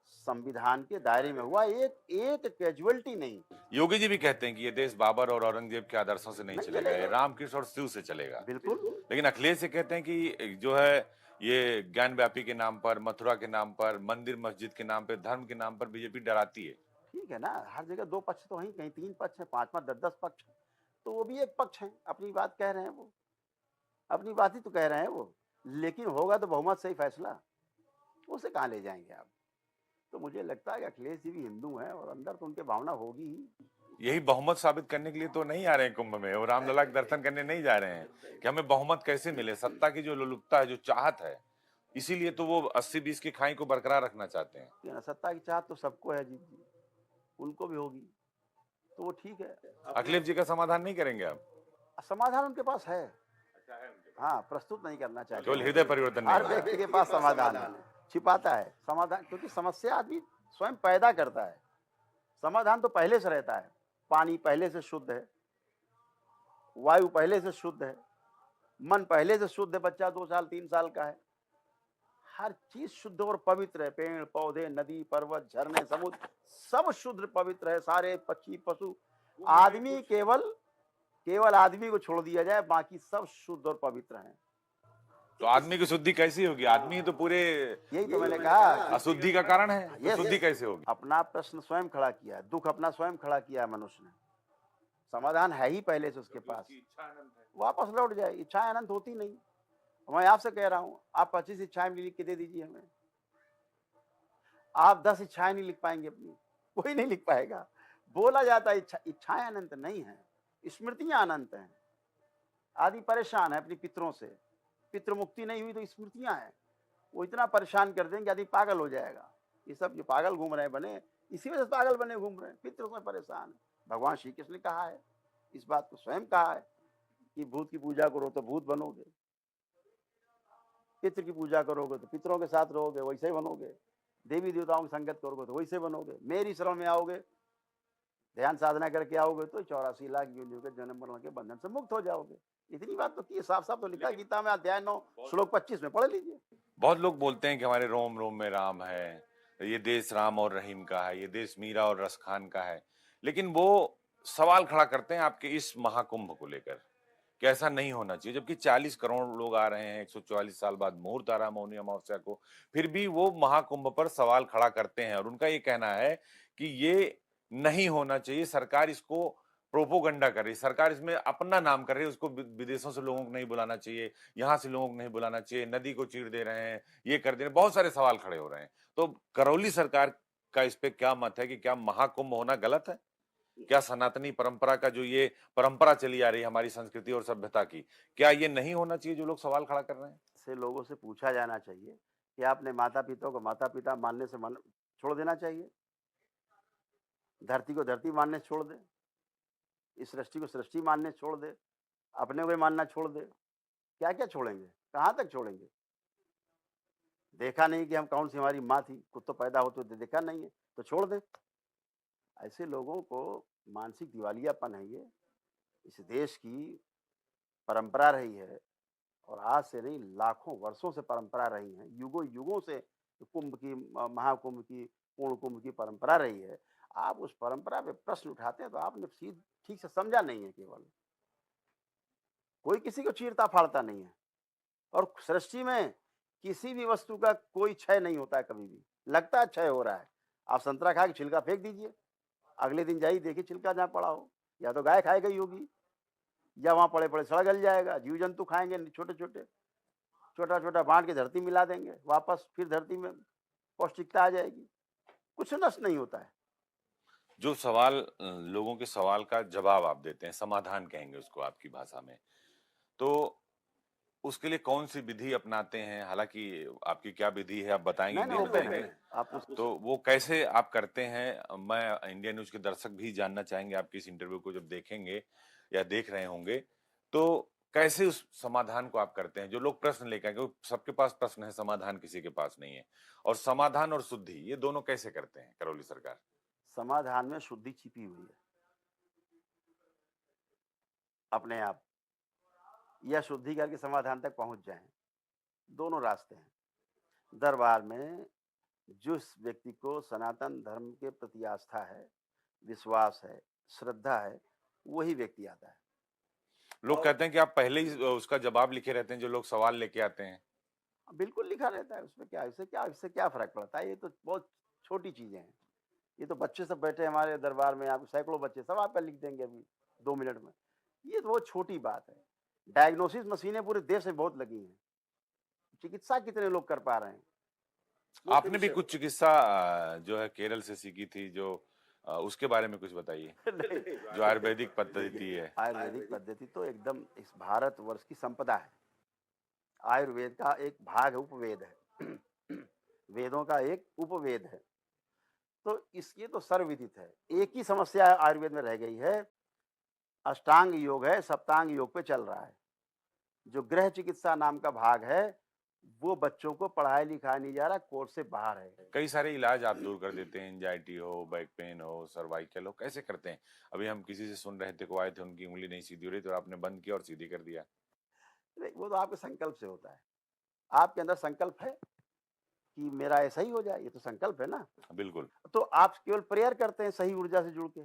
संविधान के दायरे में हुआ। एक कैजुअलिटी नहीं। योगी जी भी कहते हैं कि ये देश बाबर और औरंगजेब के आदर्शों से नहीं नहीं चलेगा, ये चलेगा। रामकृष्ण और शिव से चलेगा। बिल्कुल। लेकिन अखिलेश जी कहते हैं कि जो है ये ज्ञान व्यापी के नाम पर, मथुरा के नाम पर, मंदिर मस्जिद के नाम पर, धर्म के नाम पर बीजेपी डराती है। ठीक है ना, हर जगह दो पक्ष तो हैं, कहीं तीन पक्ष है, पांच पांच 10 पक्ष है। तो वो भी एक पक्ष है, अपनी बात कह रहे हैं, वो अपनी बात ही तो कह रहे हैं वो। लेकिन होगा तो बहुमत से ही फैसला, उसे कहाँ ले जाएंगे आप। तो मुझे लगता है कि अखिलेश जी भी हिंदू हैं और अंदर तो उनके भावना होगी ही। यही बहुमत साबित करने के लिए तो नहीं आ रहे हैं कुंभ में, वो रामलला के दर्शन करने नहीं जा रहे हैं कि हमें बहुमत कैसे मिले। सत्ता की जो लोलुपता है, जो चाहत है, इसीलिए तो वो 80-20 की खाई को बरकरार रखना चाहते हैं। कि ना, सत्ता की चाहत तो सबको है जी, उनको भी होगी, तो वो ठीक है। अखिलेश जी का समाधान नहीं करेंगे आप? समाधान उनके पास है। हाँ, प्रस्तुत नहीं करना चाहिए। केवल हृदय परिवर्तन नहीं हर होगा। व्यक्ति के पास समाधान है, छिपाता है समाधान, क्योंकि समस्या आदमी स्वयं पैदा करता है। समाधान तो पहले से रहता है। पानी पहले से शुद्ध है, वायु पहले से शुद्ध है, मन पहले से शुद्ध है, बच्चा 2 साल 3 साल का है। हर चीज शुद्ध और पवित्र है। पेड़ पौधे, नदी पर्वत, झरने, समुद्र, सब शुद्ध पवित्र है। सारे पक्षी पशु, आदमी केवल आदमी को छोड़ दिया जाए, बाकी सब शुद्ध और पवित्र हैं। तो आदमी की शुद्धि कैसी होगी? आदमी तो पूरे यही तो मैंने कहा, अशुद्धि का कारण है, तो Yes, शुद्धि yes. कैसे होगी? अपना प्रश्न स्वयं खड़ा किया है, दुख अपना स्वयं खड़ा किया है मनुष्य ने। समाधान है ही पहले से उसके पास, वापस लौट जाए। इच्छाएं अनंत होती नहीं। मैं आपसे कह रहा हूं, आप 25 इच्छाएं लिख के दे दीजिए हमें, आप 10 इच्छाएं नहीं लिख पाएंगे अपनी, कोई नहीं लिख पाएगा। बोला जाता है इच्छाएं अनंत नहीं है, स्मृतियां अनंत हैं। आदि परेशान है अपनी पितरों से, पितृ मुक्ति नहीं हुई तो स्मृतियां हैं, वो इतना परेशान कर देंगे आदमी पागल हो जाएगा। ये सब जो पागल घूम रहे बने, इसी वजह से पागल बने घूम रहे हैं, पितरों से परेशान है। भगवान श्री कृष्ण ने कहा है, इस बात को स्वयं कहा है कि भूत की पूजा करो तो भूत बनोगे, पितृ की पूजा करोगे तो पितरों के साथ रहोगे, वैसे ही बनोगे। देवी देवताओं की संगत करोगे तो वैसे बनोगे। मेरी शरण में आओगे, ध्यान साधना करके आओगे तो 84 लाख योनियों के जन्म मरण के बंधन से मुक्त हो जाओगे। इतनी बात तो की, साफ साफ तो लिखा गीता में अध्याय 9 श्लोक 25 में, पढ़ लीजिए। बहुत लोग बोलते हैं कि हमारे रोम रोम में राम है, ये देश राम और रहीम का है, ये देश मीरा और रसखान का है, लेकिन वो सवाल खड़ा करते हैं आपके इस महाकुंभ को लेकर कि ऐसा नहीं होना चाहिए। जबकि 40 करोड़ लोग आ रहे हैं, 144 साल बाद मुहूर्त आ रहा मौनी अमावस्या को, फिर भी वो महाकुंभ पर सवाल खड़ा करते हैं और उनका ये कहना है कि ये नहीं होना चाहिए। सरकार इसको प्रोपोगंडा कर रही है, सरकार इसमें अपना नाम कर रही है, उसको विदेशों से लोगों को नहीं बुलाना चाहिए, यहाँ से लोगों को नहीं बुलाना चाहिए, नदी को चीर दे रहे हैं, ये कर दे रहे हैं, बहुत सारे सवाल खड़े हो रहे हैं। तो करौली सरकार का इस पे क्या मत है कि क्या महाकुंभ होना गलत है? क्या सनातनी परंपरा का जो ये परंपरा चली आ रही है हमारी संस्कृति और सभ्यता की, क्या ये नहीं होना चाहिए जो लोग सवाल खड़ा कर रहे हैं? से लोगों से पूछा जाना चाहिए कि आपने माता पिता को माता पिता मानने से छोड़ देना चाहिए, धरती को धरती मानने से छोड़ दे, इस सृष्टि को सृष्टि मानने से छोड़ दे, अपने को ही मानना छोड़ दे। क्या क्या छोड़ेंगे, कहाँ तक छोड़ेंगे? देखा नहीं कि हम कौन सी हमारी माँ थी, खुद तो पैदा होते होते देखा नहीं है, तो छोड़ दें। ऐसे लोगों को मानसिक दिवालियापन है ये। इस देश की परंपरा रही है, और आज से नहीं, लाखों वर्षों से परंपरा रही है, युगों युगों से कुंभ की, महाकुंभ की, पूर्ण कुंभ की परंपरा रही है। आप उस परंपरा पे प्रश्न उठाते हैं तो आपने ठीक से समझा नहीं है। केवल कोई किसी को चीरता फाड़ता नहीं है, और सृष्टि में किसी भी वस्तु का कोई क्षय नहीं होता है कभी भी। लगता है क्षय हो रहा है, आप संतरा खा के छिलका फेंक दीजिए, अगले दिन जाइए देखिए छिलका जहाँ पड़ा हो, या तो गाय खाई गई होगी, या वहां पड़े पड़े सड़ गल जाएगा। जीव जंतु खाएंगे छोटे छोटे, छोटा छोटा बांट के धरती मिला देंगे, वापस फिर धरती में पौष्टिकता आ जाएगी। कुछ नष्ट नहीं होता है। जो सवाल लोगों के सवाल का जवाब आप देते हैं, समाधान कहेंगे उसको आपकी भाषा में, तो उसके लिए कौन सी विधि अपनाते हैं? हालांकि आपकी क्या विधि है आप बताएंगे, नहीं नहीं ओपन बताएंगे, है आप तो वो कैसे आप करते हैं? मैं इंडिया न्यूज के दर्शक भी जानना चाहेंगे आपके इस इंटरव्यू को जब देखेंगे या देख रहे होंगे, तो कैसे उस समाधान को आप करते हैं? जो लोग प्रश्न लेके आए, क्योंकि सबके पास प्रश्न है, समाधान किसी के पास नहीं है। और समाधान और शुद्धि ये दोनों कैसे करते हैं करौली सरकार? समाधान में शुद्धि छिपी हुई है, अपने आप, या शुद्धि करके समाधान तक पहुँच जाएँ, दोनों रास्ते हैं। दरबार में जिस व्यक्ति को सनातन धर्म के प्रति आस्था है, विश्वास है, श्रद्धा है, वही व्यक्ति आता है। लोग कहते हैं कि आप पहले ही उसका जवाब लिखे रहते हैं, जो लोग सवाल लेके आते हैं। बिल्कुल लिखा रहता है, उसमें क्या है, इससे क्या फ़र्क पड़ता है? ये तो बहुत छोटी चीज़ें हैं। ये तो बच्चे सब बैठे हैं हमारे दरबार में, आप सैकड़ों बच्चे सब आपका लिख देंगे अभी 2 मिनट में। ये तो बहुत छोटी बात है। डायग्नोसिस मशीनें पूरे देश में बहुत लगी हैं। चिकित्सा कितने लोग कर पा रहे हैं? आपने भी कुछ चिकित्सा जो है केरल से सीखी थी, जो उसके बारे में कुछ बताइए? नहीं, जो आयुर्वेदिक पद्धति है। आयुर्वेदिक पद्धति तो एकदम इस भारतवर्ष की संपदा है। आयुर्वेद का एक भाग है, उपवेद है। वेदों का एक उपवेद है। तो इसकी तो सर्वविदित है। एक ही समस्या आयुर्वेद में रह गई है, अष्टांग योग है, सप्तांग योग पे चल रहा है। जो गृह चिकित्सा नाम का भाग है, वो बच्चों को पढ़ाया लिखाया नहीं जा रहा, कोर्स से बाहर है। कई सारे इलाज आप दूर कर देते हैं, एंजाइटी हो, बैक पेन हो, सर्वाइकल हो, कैसे करते हैं? अभी हम किसी से सुन रहे थे, को आए थे, उनकी उंगली नहीं सीधी हो रही, तो आपने बंद किया और सीधी कर दिया। नहीं, वो तो आपके संकल्प से होता है। आपके अंदर संकल्प है कि मेरा ऐसा ही हो जाए, ये तो संकल्प है ना। बिल्कुल। तो आप केवल प्रेयर करते हैं सही ऊर्जा से जुड़ के,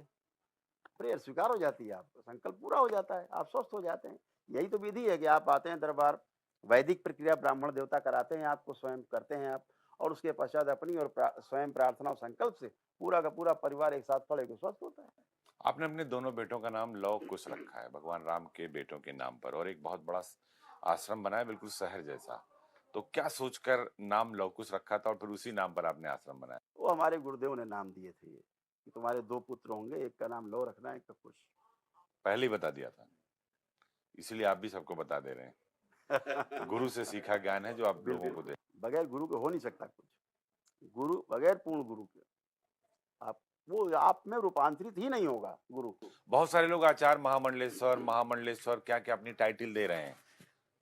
प्रेयर स्वीकार हो जाती है, आपका संकल्प पूरा हो जाता है, आप स्वस्थ हो जाते हैं। यही तो विधि है कि आप आते हैं दरबार, वैदिक प्रक्रिया ब्राह्मण देवता कराते हैं आपको, स्वयं करते हैं आप, और उसके पश्चात अपनी और स्वयं प्रार्थना और संकल्प से पूरा का पूरा परिवार एक साथ पड़े तो स्वस्थ होता है। आपने अपने दोनों बेटों का नाम लव कुश रखा है, भगवान राम के बेटों के नाम पर, और एक बहुत बड़ा आश्रम बनाया, बिल्कुल शहर जैसा। तो क्या सोचकर नाम लव कुश रखा था और फिर उसी नाम पर आपने आश्रम बनाया? वो हमारे गुरुदेव ने नाम दिए थे कि तुम्हारे 2 पुत्र होंगे, एक का नाम लव रखना है, एक का कुश। पहले ही बता दिया था, इसलिए आप भी सबको बता दे रहे हैं। गुरु से सीखा ज्ञान है जो आप लोगों को दे। बगैर गुरु के हो नहीं सकता कुछ। गुरु बगैर पूर्ण गुरु के आप, वो आप में रूपांतरित ही नहीं होगा गुरु। बहुत सारे लोग आचार्य महामंडलेश्वर महामंडलेश्वर क्या क्या अपनी टाइटल दे रहे हैं,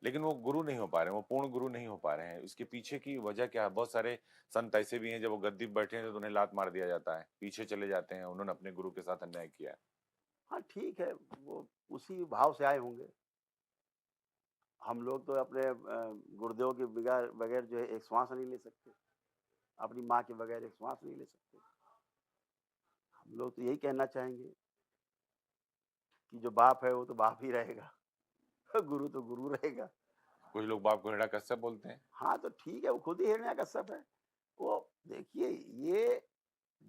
लेकिन वो गुरु नहीं हो पा रहे हैं, वो पूर्ण गुरु नहीं हो पा रहे हैं। इसके पीछे की वजह क्या है? बहुत सारे संत ऐसे भी हैं, जब वो गद्दी पे बैठे हैं तो उन्हें लात मार दिया जाता है, पीछे चले जाते हैं, उन्होंने अपने गुरु के साथ अन्याय किया है। हाँ, ठीक है, वो उसी भाव से आए होंगे। हम लोग तो अपने गुरुदेव के बगैर बगैर जो है एक श्वास नहीं ले सकते। अपनी माँ के बगैर एक श्वास नहीं ले सकते। हम लोग तो यही कहना चाहेंगे कि जो बाप है वो तो बाप ही रहेगा। गुरु तो गुरु रहेगा। कुछ लोग बाप को हिरण्यकश्यप बोलते हैं। हाँ, तो ठीक है, वो खुद ही हिरण्यकश्यप है। वो देखिए, ये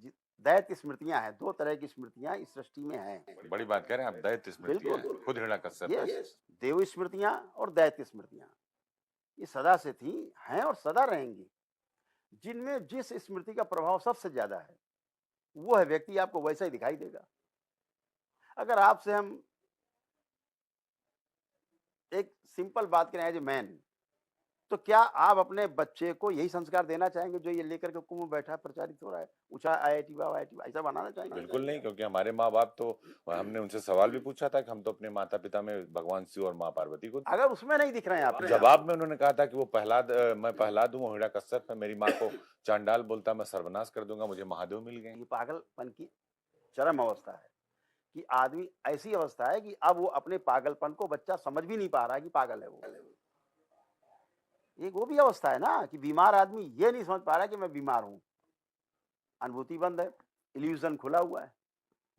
जि दैत्य स्मृतियाँ हैं, 2 तरह की स्मृतियाँ इस सृष्टि में हैं। बड़ी बात कह रहे हैं आप, दैत्य स्मृतियां बिल्कुल। हैं, खुद हिरण्यकश्यप है। यस, देव स्मृतियाँ और दैत्य स्मृतियाँ। ये सदा से थी, हैं और सदा रहेंगी। जिनमें जिस स्मृति का प्रभाव सबसे ज़्यादा है, वो है व्यक्ति आपको वैसा ही दिखाई देगा। अगर आपसे हम एक सिंपल बात करें एज़ ए मैन, तो क्या आप अपने बच्चे को यही संस्कार देना चाहेंगे जो ये लेकर के कुएं में बैठा प्रचारित हो रहा है? ऊँचा आईआईटी बा आईआईटी बा, ऐसा बनाना चाहेंगे? बिल्कुल नहीं, क्योंकि हमारे माँ बाप तो, हमने उनसे सवाल भी पूछा था कि हम तो अपने माता पिता में भगवान शिव और माँ पार्वती को, अगर उसमें नहीं दिख रहे हैं आप, जवाब में उन्होंने कहा था कि वो मैं प्रहलाद हूँ, वो हिरण्यकश्यप है, मेरी माँ को चांडाल बोलता, मैं सर्वनाश कर दूंगा, मुझे महादेव मिल गए। ये पागलपन की चरम अवस्था है कि आदमी, ऐसी अवस्था है कि अब वो अपने पागलपन को बच्चा समझ भी नहीं पा रहा है कि पागल है वो। एक वो भी अवस्था है ना कि बीमार आदमी ये नहीं समझ पा रहा कि मैं बीमार हूँ। अनुभूति बंद है, इल्यूजन खुला हुआ है,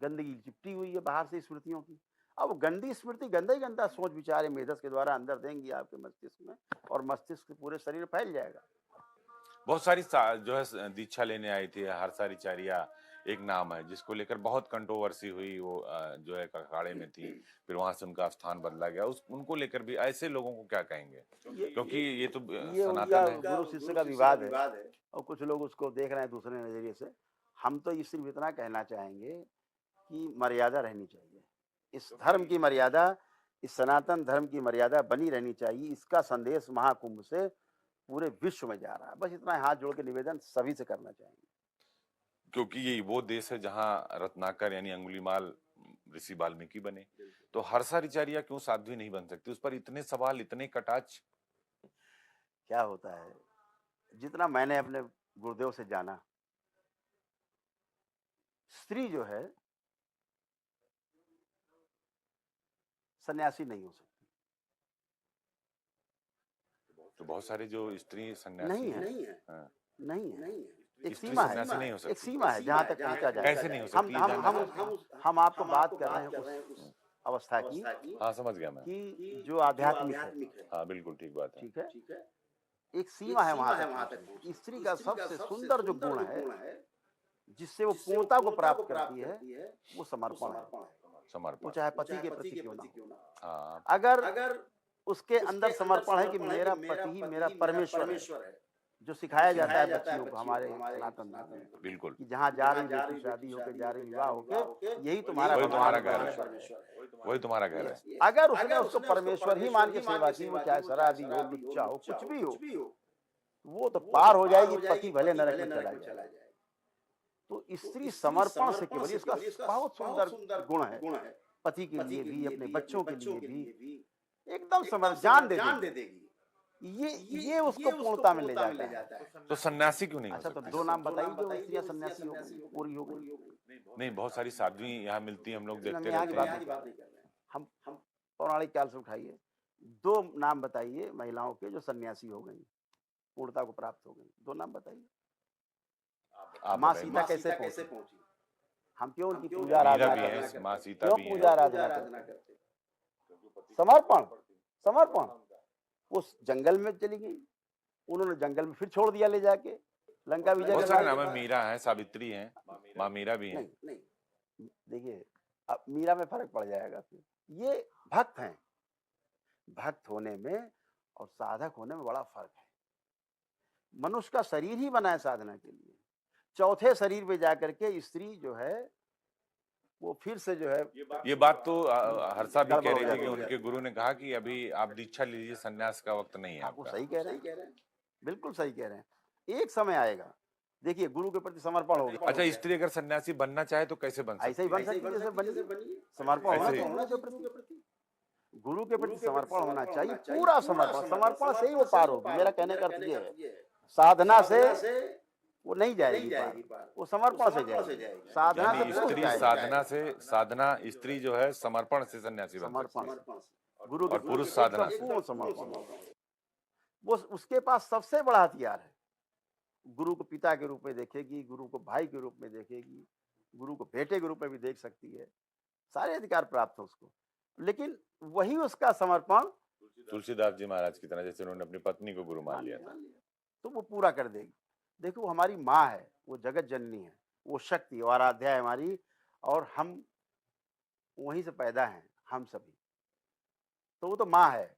गंदगी चिपटी हुई है बाहर से स्मृतियों की। अब वो गंदी स्मृति गंदा ही गंदा सोच विचार मेधस के द्वारा अंदर देंगी आपके मस्तिष्क में, और मस्तिष्क से पूरे शरीर में फैल जाएगा। बहुत सारी जो है दीक्षा लेने आई थी हरसारिचार्या, एक नाम है जिसको लेकर बहुत कंट्रोवर्सी हुई, वो जो है अखाड़े में थी, फिर वहां से उनका स्थान बदला गया, उस उनको लेकर भी ऐसे लोगों को क्या कहेंगे? क्योंकि ये तो ये उनका सनातन है। गुरु शिष्य का विवाद है और कुछ लोग उसको देख रहे हैं दूसरे नजरिए से। हम तो ये सिर्फ इतना कहना चाहेंगे कि मर्यादा रहनी चाहिए, इस धर्म की मर्यादा, इस सनातन धर्म की मर्यादा बनी रहनी चाहिए। इसका संदेश महाकुंभ से पूरे विश्व में जा रहा है। बस इतना हाथ जोड़ के निवेदन सभी से करना चाहेंगे। क्योंकि ये वो देश है जहां रत्नाकर यानी अंगुलीमाल ऋषि वाल्मीकि बने, तो हर्षाचार्य क्यों साध्वी नहीं बन सकती? उस पर इतने सवाल, इतने कटाक्ष। क्या होता है, जितना मैंने अपने गुरुदेव से जाना, स्त्री जो है सन्यासी नहीं हो सकती। तो बहुत सारे जो स्त्री सन्यासी नहीं है, हैं, हाँ, नहीं है, एक स्त्री सीमा है, सन्यासी नहीं हो एक सकती। सीमा है जहां तक पहुंचा जाए। कैसे नहीं हो सकती, ये जानना चाहते हैं? हम आपको बात कर रहे हैं उस अवस्था की हाँ, समझ गया मैं। कि जो आध्यात्मिक है, हाँ, बिल्कुल ठीक बात है। ठीक है, एक सीमा है वहां तक पहुंचने की। स्त्री का सबसे सुंदर जो गुण है जिससे वो पूर्णता को प्राप्त करती है, वो समर्पण है। वो समर्पण। चाहे पति के प्रति क्यों ना हो। हाँ, अगर उसके अंदर समर्पण है कि मेरा पति ही मेरा परमेश्वर है, जो सिखाया जाता है बच्चियों को हमारे सनातन धर्म में, बिल्कुल। कि जहाँ जा रही बेटी शादी होके जा रही विवाह होके, यही तुम्हारा वही तुम्हारा भगवान घर है, परमेश्वर है। वही तुम्हारा घर है। अगर उसने उसको परमेश्वर ही मान के सेवा की, वो चाहे शराबी हो, लुच्चा हो, कुछ भी हो, वो तो पार हो जाएगी, पति भले नरक में चला जाए। तो स्त्री समर्पण से केवल, इसका बहुत सुंदर गुण है, पति के लिए भी, अपने बच्चों के लिए भी एकदम समर्पण जान दे देगी। ये उसको पूर्णता में ले जाता है। तो सन्यासी क्यों नहीं हो अच्छा, तो सकती? 2 नाम बताइए जो स्त्रियां सन्यासी हो गई, पूरी हो गई। नहीं, बहुत सारी साध्वी यहाँ मिलती हैं, हम लोग हम देखते यहाँ की बात रहते नहीं हैं। कर रहे हैं। हम पौराणिक काल से उठाइए, 2 नाम बताइए महिलाओं के जो सन्यासी हो गई, पूर्णता को प्राप्त हो गई। 2 नाम बताइए। आप माँ बताइए। सीता कैसे पहुंची? हम क्यों उनकी पूजा मीरा आराधना भी करते है, हैं? माँ सीता क्यों भी पूजा है। आराधना करते? समर्पण, समर्पण। वो जंगल में चली गई, उन्होंने जंगल में फिर छोड़ दिया ले जाके, लंका विजय बहुत के सारे बाद। नाम है, मीरा है, सावित्री है, माँ मीरा भी है। नहीं, देखिए, अब मीरा में फर्क पड़ जाएगा फिर। ये भक्त हैं, भक्त होने में और साधक होने में बड़ा फर्क है। मनुष्य का शरीर ही बना है साधना के लिए, चौथे शरीर पे जाकर के स्त्री जो है वो फिर से जो है, ये बात तो हर्षा भी गड़बड़ कह हो रही थी जाती कि है। उनके गुरु ने कहा कि अभी आप दीक्षा लीजिए, सन्यास का वक्त नहीं है आप वो आपका। सही कह रहे हैं, बिल्कुल सही कह रहे हैं। एक समय आएगा, देखिए, गुरु के प्रति समर्पण हो गया। अच्छा, स्त्री अगर सन्यासी बनना चाहे तो कैसे बन ऐसे ही सकती बन है? सकती है जैसे बनी। समर्पण होना ऐसे ही? चाहिए गुरु के प्रति, गुरु के प्रति समर्पण होना चाहिए, पूरा समर्पण। समर्पण से ही वो पार होगी। मेरा कहने का अर्थ ये है, साधना से वो नहीं जाएगी पार, वो समर्पण से जाएगी। साधना से यानी पुरुष स्त्री जाएगा। साधना स्त्री जो है समर्पण से सन्यासी बन सकती समर्पण है, से। गुरु के और पुरुष प्रति साधना एकदम से। पूर्ण समर्पण। वो उसके पास सबसे बड़ा हथियार है। गुरु को पिता के रूप में देखेगी, गुरु को भाई के रूप में देखेगी, गुरु को बेटे के रूप में भी देख सकती है, सारे अधिकार प्राप्त है उसको। लेकिन वही उसका समर्पण तुलसीदास जी महाराज की तरह, जैसे उन्होंने अपनी पत्नी को गुरु मान लिया था। तो वो पूरा कर देगी। देखो, वो हमारी माँ है, वो जगत जननी है, वो शक्ति और आराध्या है हमारी, और हम वहीं से पैदा हैं, हम सभी। तो वो तो माँ है,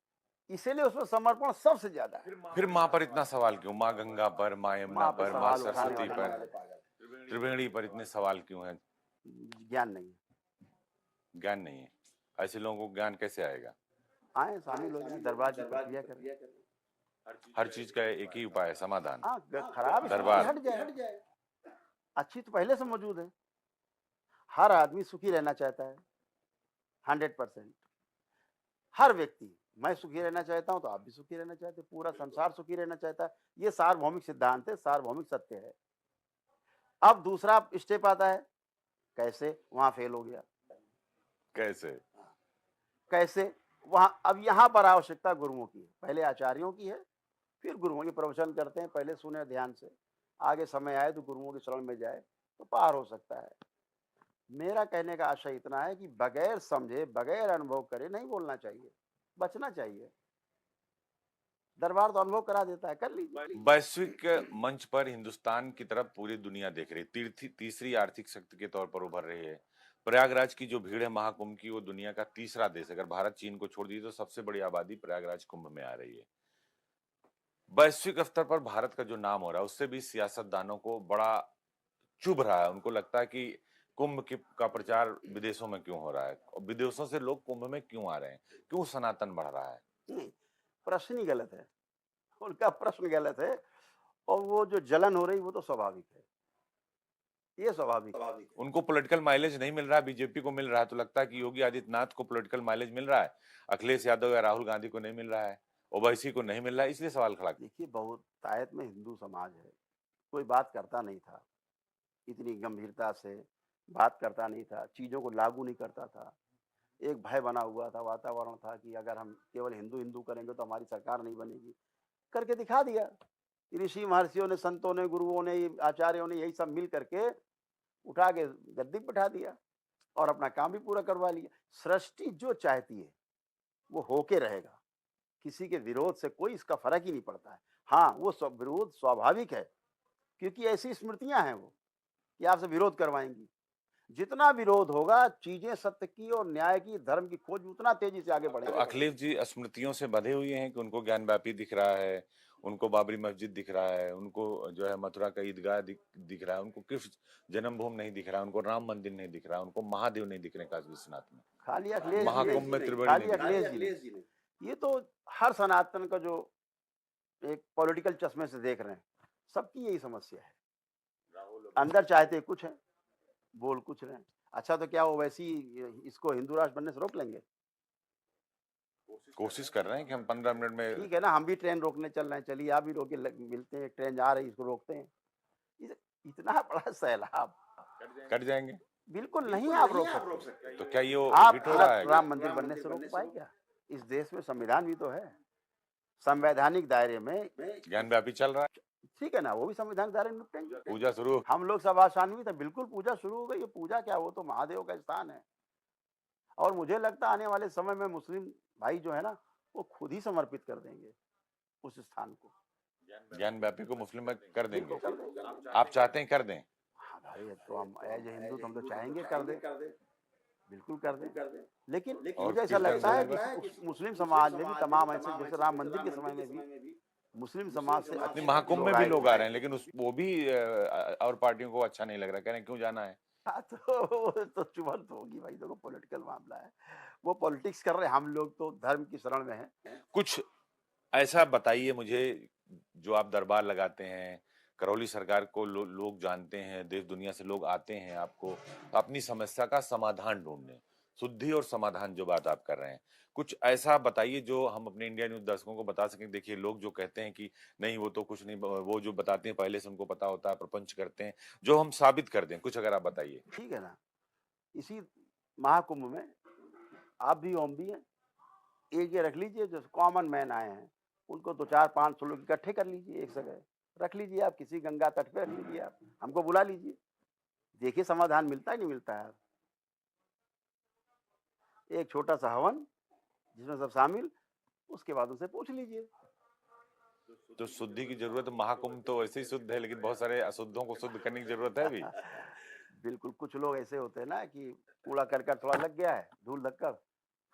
इसीलिए उसमें समर्पण सबसे ज्यादा है। फिर माँ पर इतना सवाल क्यों? माँ गंगा पर, माँ यमुना माँ पे पर, माँ सवाल सरस्वती उठाने वाले पर, त्रिवेणी पर इतने सवाल क्यों हैं? ज्ञान नहीं है। ज्ञान नहीं है। ऐसे लोगों को ज्ञान कैसे आएगा? आए, शामिल हो जाए, दरबार की प्रक्रिया करें। हर चीज का एक ही उपाय है, समाधान। हाँ, खराब दरबार। हट जाए, अच्छी तो पहले से मौजूद है। हर आदमी सुखी रहना चाहता है, 100%। हर व्यक्ति, मैं सुखी रहना चाहता हूं तो आप भी सुखी रहना चाहते हैं, पूरा संसार सुखी रहना चाहता है। ये सार्वभौमिक सिद्धांत है, सार्वभौमिक सत्य है। अब दूसरा स्टेप आता है, कैसे? वहां फेल हो गया। कैसे? वहां अब यहां पर आवश्यकता गुरुओं की है, पहले आचार्यों की है, फिर गुरुओं के प्रवचन करते हैं, पहले सुने ध्यान से, आगे समय आए तो गुरुओं के शरण में जाए तो पार हो सकता है। मेरा कहने का आशय इतना है कि बगैर समझे, बगैर अनुभव करे नहीं बोलना चाहिए, बचना चाहिए। दरबार तो अनुभव करा देता है, कर लीजिए। वैश्विक मंच पर हिंदुस्तान की तरफ पूरी दुनिया देख रही है, तीसरी आर्थिक शक्ति के तौर पर उभर रही है। प्रयागराज की जो भीड़ है महाकुंभ की, वो दुनिया का तीसरा देश, अगर भारत चीन को छोड़ दिए तो सबसे बड़ी आबादी प्रयागराज कुंभ में आ रही है। वैश्विक स्तर पर भारत का जो नाम हो रहा है, उससे भी सियासतदानों को बड़ा चुभ रहा है। उनको लगता है कि कुंभ का प्रचार विदेशों में क्यों हो रहा है, और विदेशों से लोग कुंभ में क्यों आ रहे हैं, क्यों सनातन बढ़ रहा है? नहीं, प्रश्न ही गलत है, उनका प्रश्न गलत है, और वो जो जलन हो रही वो तो स्वाभाविक है। ये स्वाभाविक है। उनको पॉलिटिकल माइलेज नहीं मिल रहा, बीजेपी को मिल रहा है, तो लगता है कि योगी आदित्यनाथ को पॉलिटिकल माइलेज मिल रहा है, अखिलेश यादव या राहुल गांधी को नहीं मिल रहा है, ओवैसी को नहीं मिल रहा है, इसलिए सवाल खड़ा। देखिए, बहुतायत में हिंदू समाज है, कोई बात करता नहीं था, इतनी गंभीरता से बात करता नहीं था, चीज़ों को लागू नहीं करता था। एक भय बना हुआ था, वातावरण था कि अगर हम केवल हिंदू-हिंदू करेंगे तो हमारी सरकार नहीं बनेगी। करके दिखा दिया। ऋषि महर्षियों ने, संतों ने, गुरुओं ने, आचार्यों ने यही सब मिल करके उठा के गद्दी पे बिठा दिया और अपना काम भी पूरा करवा लिया। सृष्टि जो चाहती है, वो होके रहेगा। किसी के विरोध से कोई इसका फ़र्क ही नहीं पड़ता है। हाँ, वो विरोध स्वाभाविक है, क्योंकि ऐसी स्मृतियाँ हैं वो, कि आपसे विरोध करवाएँगी। जितना विरोध होगा, चीज़ें सत्य की और न्याय की, धर्म की खोज उतना तेज़ी से आगे तो बढ़ेगी। अखिलेश जी स्मृतियों से बंधे हुए हैं कि उनको ज्ञानवापी दिख रहा है, उनको बाबरी मस्जिद दिख रहा है, उनको जो है मथुरा का ईदगाह दिख रहा है, उनको कृष्ण जन्मभूमि नहीं दिख रहा है, उनको राम मंदिर नहीं दिख रहा है, उनको महादेव नहीं दिख रहे काशी विश्वनाथ में, खाली अखिलेश जी महाकुंभ नहीं, में त्रिवेणी खाली नहीं दिख रहा। अखिलेश जी नहीं। ये तो हर सनातन का जो एक पॉलिटिकल चश्मे से देख रहे हैं, सबकी यही समस्या है। अंदर चाहते कुछ हैं, बोल कुछ रहे हैं। अच्छा, तो क्या वो वैसी इसको हिंदू राष्ट्र बनने से रोक लेंगे? कोशिश कर रहे हैं कि हम 15 मिनट में ठीक है ना, हम भी ट्रेन रोकने चल रहे हैं, चलिए आप भी रोके, मिलते हैं, ट्रेन जा रही है, इसको रोकते हैं। इतना बड़ा सैलाब कट जाएंगे। बिल्कुल नहीं आप रोक सकते। तो क्या ये आप हिट हो रहा है? राम मंदिर बनने से रोक पाए क्या? इस देश में संविधान भी तो है। संवैधानिक दायरे में ज्ञानव्यापी चल रहा है, ठीक है ना, वो भी संविधान के दायरे में निपटेंगे। पूजा शुरू। हम लोग सब आशान्वित हैं, बिल्कुल पूजा शुरू हो गई है। पूजा क्या, वो तो महादेव का स्थान है। और मुझे लगता है आने वाले समय में मुस्लिम भाई जो है ना, वो खुद ही समर्पित कर देंगे उस स्थान को। ज्ञानव्यापी को मुस्लिम में कर देंगे। बिल्कुल कर देंगे। आप चाहते हैं कर दें? हाँ भाई, तो हम एज ए हिंदू तो हम तो चाहेंगे कर दें, बिल्कुल कर दें। लेकिन और मुझे ऐसा किस लगता है ढंग कि मुस्लिम समाज में भी तमाम ऐसे, जैसे राम मंदिर के समय में भी मुस्लिम समाज से नहीं, अच्छे महाकुंभ में लोग भी आए लोग थे। आ रहे हैं, लेकिन वो भी और पार्टियों को अच्छा नहीं लग रहा, कह रहे हैं क्यों जाना है। हाँ, तो चुभन तो होगी भाई, देखो पॉलिटिकल मामला है, वो पॉलिटिक्स कर रहे हैं, हम लोग तो धर्म की शरण में हैं। कुछ ऐसा बताइए मुझे जो आप दरबार लगाते हैं, करौली सरकार को लोग जानते हैं, देश दुनिया से लोग आते हैं आपको अपनी समस्या का समाधान ढूंढने, शुद्धि और समाधान जो बात आप कर रहे हैं, कुछ ऐसा बताइए जो हम अपने इंडिया न्यूज दर्शकों को बता सकें। देखिए, लोग जो कहते हैं कि नहीं वो तो कुछ नहीं, वो जो बताते हैं पहले से उनको पता होता है, प्रपंच करते हैं, जो हम साबित कर दें, कुछ अगर आप बताइए। ठीक है ना, इसी महाकुंभ में आप भी हम भी हैं, एक ये रख लीजिए, जो कॉमन मैन आए हैं, उनको 2-4-500 लोग इकट्ठे कर लीजिए एक जगह, रख लीजिए आप किसी गंगा तट पे, रख लीजिए आप, हमको बुला लीजिए, देखिए समाधान मिलता है नहीं मिलता है। एक छोटा सा हवन जिसमें सब शामिल, उसके बाद उनसे पूछ लीजिए। तो शुद्धि की जरूरत, महाकुंभ तो वैसे ही शुद्ध है, लेकिन बहुत सारे अशुद्धों को शुद्ध करने की जरूरत है अभी। बिल्कुल, कुछ लोग ऐसे होते हैं ना कि कूड़ा करकट थोड़ा लग गया है, धूल लग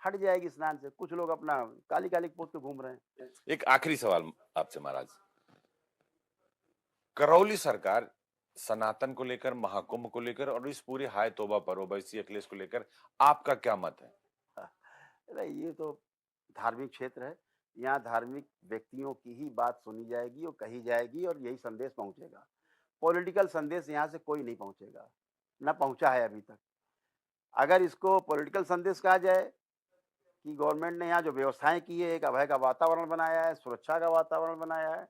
हट जाएगी स्नान से, कुछ लोग अपना काली-काली पोत के घूम रहे हैं। एक आखिरी सवाल आपसे महाराज, करौली सरकार सनातन को लेकर, महाकुंभ को लेकर और इस पूरे हाय तौबा पर ओवैसी अखिलेश को लेकर आपका क्या मत है? अरे ये तो धार्मिक क्षेत्र है, यहाँ धार्मिक व्यक्तियों की ही बात सुनी जाएगी और कही जाएगी और यही संदेश पहुँचेगा। पॉलिटिकल संदेश यहाँ से कोई नहीं पहुँचेगा, ना पहुँचा है अभी तक। अगर इसको पॉलिटिकल संदेश कहा जाए कि गवर्नमेंट ने यहाँ जो व्यवस्थाएँ की है, एक अभय का वातावरण बनाया है, सुरक्षा का वातावरण बनाया है,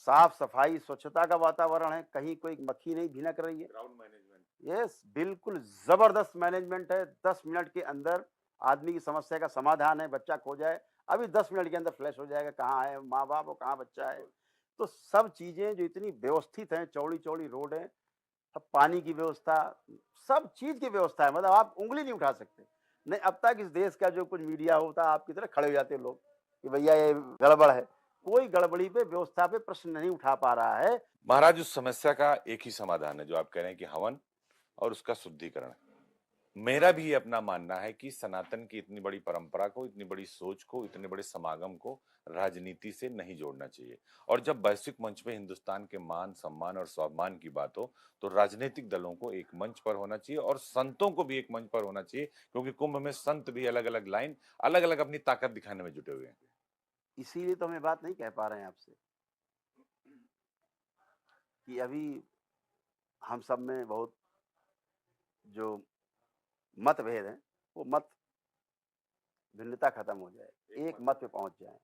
साफ-सफाई, स्वच्छता का वातावरण है, कहीं कोई मक्खी नहीं भिनक रही है। Crowd management. यस, बिल्कुल ज़बरदस्त मैनेजमेंट है, 10 मिनट के अंदर आदमी की समस्या का समाधान है, बच्चा खो जाए, अभी 10 मिनट के अंदर फ्लैश हो जाएगा, कहाँ है माँ-बाप और कहाँ बच्चा है। तो सब चीज़ें जो इतनी व्यवस्थित हैं, चौड़ी-चौड़ी रोड हैं, अब पानी की व्यवस्था, सब चीज़ की व्यवस्था है, मतलब आप उँगली नहीं उठा सकते। नहीं, अब तक इस देश का जो कुछ मीडिया होता, आपकी तरह खड़े हो जाते लोग कि भैया ये गड़बड़ है। कोई गड़बड़ी पे, व्यवस्था पे प्रश्न नहीं उठा पा रहा है। महाराज, उस समस्या का एक ही समाधान है जो आप कह रहे हैं कि हवन और उसका शुद्धिकरण। मेरा भी ये अपना मानना है कि सनातन की इतनी बड़ी परंपरा को, इतनी बड़ी सोच को, इतने बड़े समागम को राजनीति से नहीं जोड़ना चाहिए। और जब वैश्विक मंच पे हिंदुस्तान के मान, सम्मान और स्वाभिमान की बात हो, तो राजनीतिक दलों को एक मंच पर होना चाहिए और संतों को भी एक मंच पर होना चाहिए, क्योंकि कुंभ में संत भी अलग-अलग लाइन, अलग-अलग अपनी ताकत दिखाने में जुटे हुए हैं। इसीलिए तो हम ये बात नहीं कह पा रहे हैं आपसे कि अभी हम सब में बहुत जो मतभेद हैं, वो मत भिन्नता खत्म हो जाए, एक मत पे पहुँच जाएँ।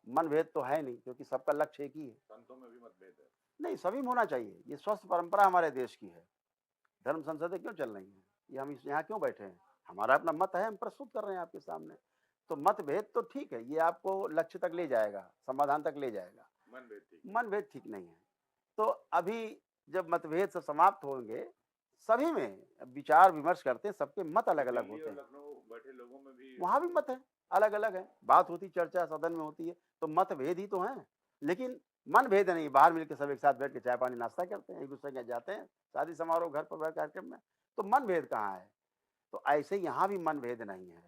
मनभेद तो है नहीं क्योंकि सबका लक्ष्य एक ही है। संतों में भी मतभेद है। नहीं, सभी में होना चाहिए, ये स्वस्थ परंपरा हमारे देश की है। धर्म संसदें क्यों चल रही हैं? ये हम इस यहाँ क्यों बैठे हैं? हमारा अपना मत है, हम प्रस्तुत कर रहे हैं आपके सामने। तो मतभेद तो ठीक है, ये आपको लक्ष्य तक ले जाएगा, समाधान तक ले जाएगा। मनभेद ठीक है। मनभेद ठीक नहीं है। तो अभी जब मतभेद सब समाप्त होंगे, सभी में विचार-विमर्श करते हैं, सबके मत अलग-अलग दिल्ली होते और हैं। लखनऊ बैठे लोगों में भी वहाँ भी मत है, अलग-अलग है। बात होती चर्चा सदन में होती है, तो मतभेद ही तो हैं। लेकिन मनभेद नहीं, बाहर मिलके सब एक साथ बैठ के चाय-पानी नाश्ता करते हैं, एक-दूसरे के यहाँ जाते हैं, शादी समारोह, घर परिवार कार्यक्रम में, तो मनभेद कहाँ है? तो ऐसे यहाँ भी मनभेद नहीं है।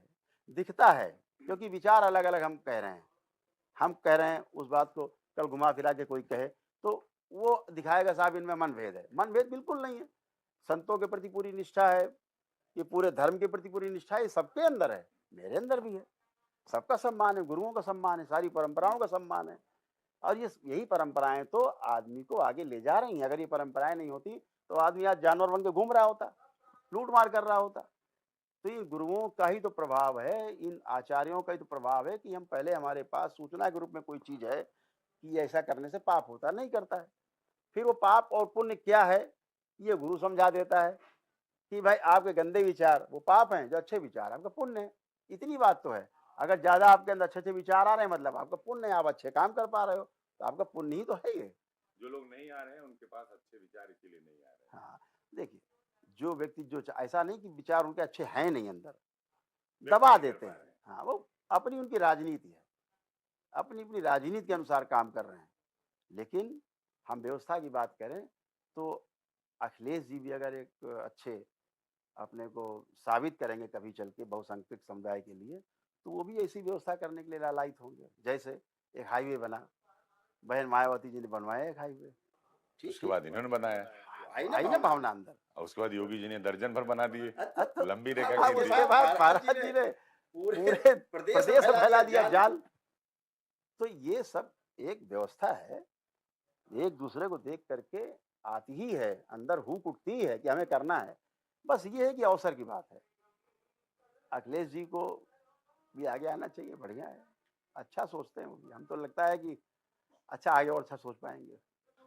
दिखता है, क्योंकि विचार अलग-अलग हम कह रहे हैं। हम कह रहे हैं उस बात को कल घुमा-फिरा के कोई कहे, तो वो दिखाएगा साहब इनमें मनभेद है। मनभेद बिल्कुल नहीं है। संतों के प्रति पूरी निष्ठा है, ये पूरे धर्म के प्रति पूरी निष्ठा है, ये सबके अंदर है, मेरे अंदर भी है। सबका सम्मान है, गुरुओं का सम्मान है, सारी परंपराओं का सम्मान है और ये यही परंपराएँ तो आदमी को आगे ले जा रही हैं। अगर ये परंपराएँ नहीं होती, तो आदमी आज जानवर बन के घूम रहा होता, लूट-मार कर रहा होता। तो इन गुरुओं का ही तो प्रभाव है, इन आचार्यों का ही तो प्रभाव है कि हम पहले हमारे पास सूचना के रूप में कोई चीज़ है कि ऐसा करने से पाप होता है, नहीं करता है। फिर वो पाप और पुण्य क्या है, ये गुरु समझा देता है कि भाई आपके गंदे विचार वो पाप हैं, जो अच्छे विचार आपका पुण्य है। इतनी बात तो है। अगर ज़्यादा आपके अंदर अच्छे-अच्छे विचार आ रहे हैं मतलब आपका पुण्य है, आप अच्छे काम कर पा रहे हो, तो आपका पुण्य ही तो है ये। जो लोग नहीं आ रहे हैं उनके पास अच्छे विचार इसीलिए नहीं आ रहे हैं। हाँ, देखिए, जो व्यक्ति जो च ऐसा नहीं कि विचार उनके अच्छे हैं नहीं अंदर, व्यक्त दबा नहीं कर देते पा हैं। रहे हैं। हाँ, वो अपनी उनकी राजनीति है। अपनी-अपनी राजनीति के अनुसार काम कर रहे हैं। लेकिन हम व्यवस्था की बात करें, तो अखिलेश जी भी अगर एक अच्छे अपने को साबित करेंगे कभी चल के बहुसंख्यक समुदाय के लिए, तो वो भी ऐसी व्यवस्था करने के लिए लालायित होंगे। जैसे एक हाईवे बना, बहन मायावती जी ने बनवाया एक हाईवे। उसके बाद इन्होंने बनाया आई ना भावना अंदर। और उसके बाद योगी जी ने दर्जन भर बना दिए। तो लंबी रेखा अब खींच दी। उसके बाद महाराज जी ने पूरे प्रदेश में फैला दिया जाल। तो ये सब एक व्यवस्था है, एक दूसरे को देख करके आती ही है, अंदर हुक उठती है कि हमें करना है। बस ये है कि अवसर की बात है। अखिलेश जी को भी आगे आना चाहिए, बढ़िया है। अच्छा सोचते हैं वो भी, हमको लगता है कि अच्छा आगे और अच्छा सोच पाएँगे।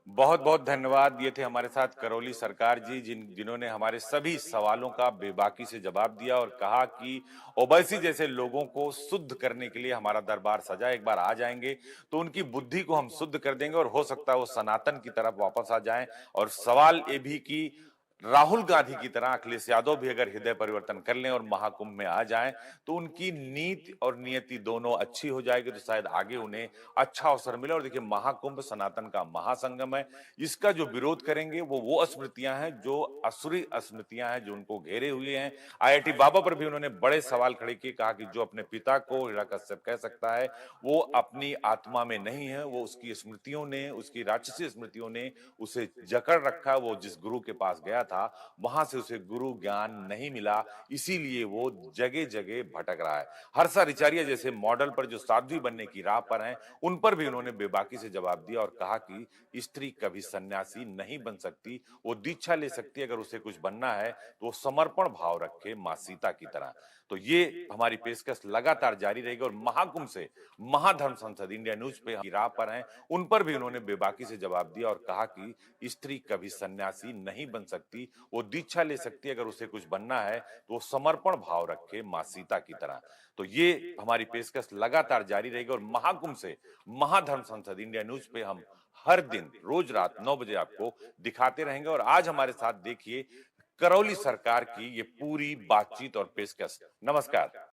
बहुत बहुत धन्यवाद। ये थे हमारे साथ करौली सरकार जी जिन्होंने हमारे सभी सवालों का बेबाकी से जवाब दिया और कहा कि ओवैसी जैसे लोगों को शुद्ध करने के लिए हमारा दरबार सजा। एक बार आ जाएंगे तो उनकी बुद्धि को हम शुद्ध कर देंगे और हो सकता है वो सनातन की तरफ वापस आ जाएं। और सवाल ये भी कि राहुल गांधी की तरह अखिलेश यादव भी अगर हृदय परिवर्तन कर लें और महाकुंभ में आ जाएं तो उनकी नीति और नियति दोनों अच्छी हो जाएगी, तो शायद आगे उन्हें अच्छा अवसर मिले। और देखिए, महाकुंभ सनातन का महासंगम है। इसका जो विरोध करेंगे वो स्मृतियां हैं, जो असुरी स्मृतियां हैं जो उनको घेरे हुए हैं। आईआईटी बाबा पर भी उन्होंने बड़े सवाल खड़े किए, कहा कि जो अपने पिता को हिरण्यकश्यप कह सकता है, वो अपनी आत्मा में नहीं है, वो उसकी स्मृतियों ने, उसकी राक्षसी स्मृतियों ने उसे जकड़ रखा। वो जिस गुरु के पास गया था वहां से उसे गुरु ज्ञान नहीं मिला, इसीलिए वो जगह जगह भटक रहा है। हर्षा रिचारिया जैसे मॉडल पर जो साध्वी बनने की राह पर हैं, उन पर भी उन्होंने बेबाकी से जवाब दिया और कहा कि स्त्री कभी सन्यासी नहीं बन सकती, वो दीक्षा ले सकती है। अगर उसे कुछ बनना है तो वो समर्पण भाव रखे मां सीता की तरह। तो ये हमारी पेशकश लगातार जारी रहेगी और महाकुंभ से महाधर्म संसद इंडिया न्यूज पे हम राह पर हैं, उन पर भी उन्होंने बेबाकी से जवाब दिया और कहा कि स्त्री कभी सन्यासी नहीं बन सकती, वो दीक्षा ले सकती है। अगर उसे कुछ बनना है तो वो समर्पण भाव रखे मां सीता की तरह। तो ये हमारी पेशकश लगातार जारी रहेगी और महाकुंभ से महाधर्म संसद इंडिया न्यूज पे हम हर दिन रोज रात 9 बजे आपको दिखाते रहेंगे। और आज हमारे साथ देखिए करौली सरकार की ये पूरी बातचीत और पेशकश। नमस्कार।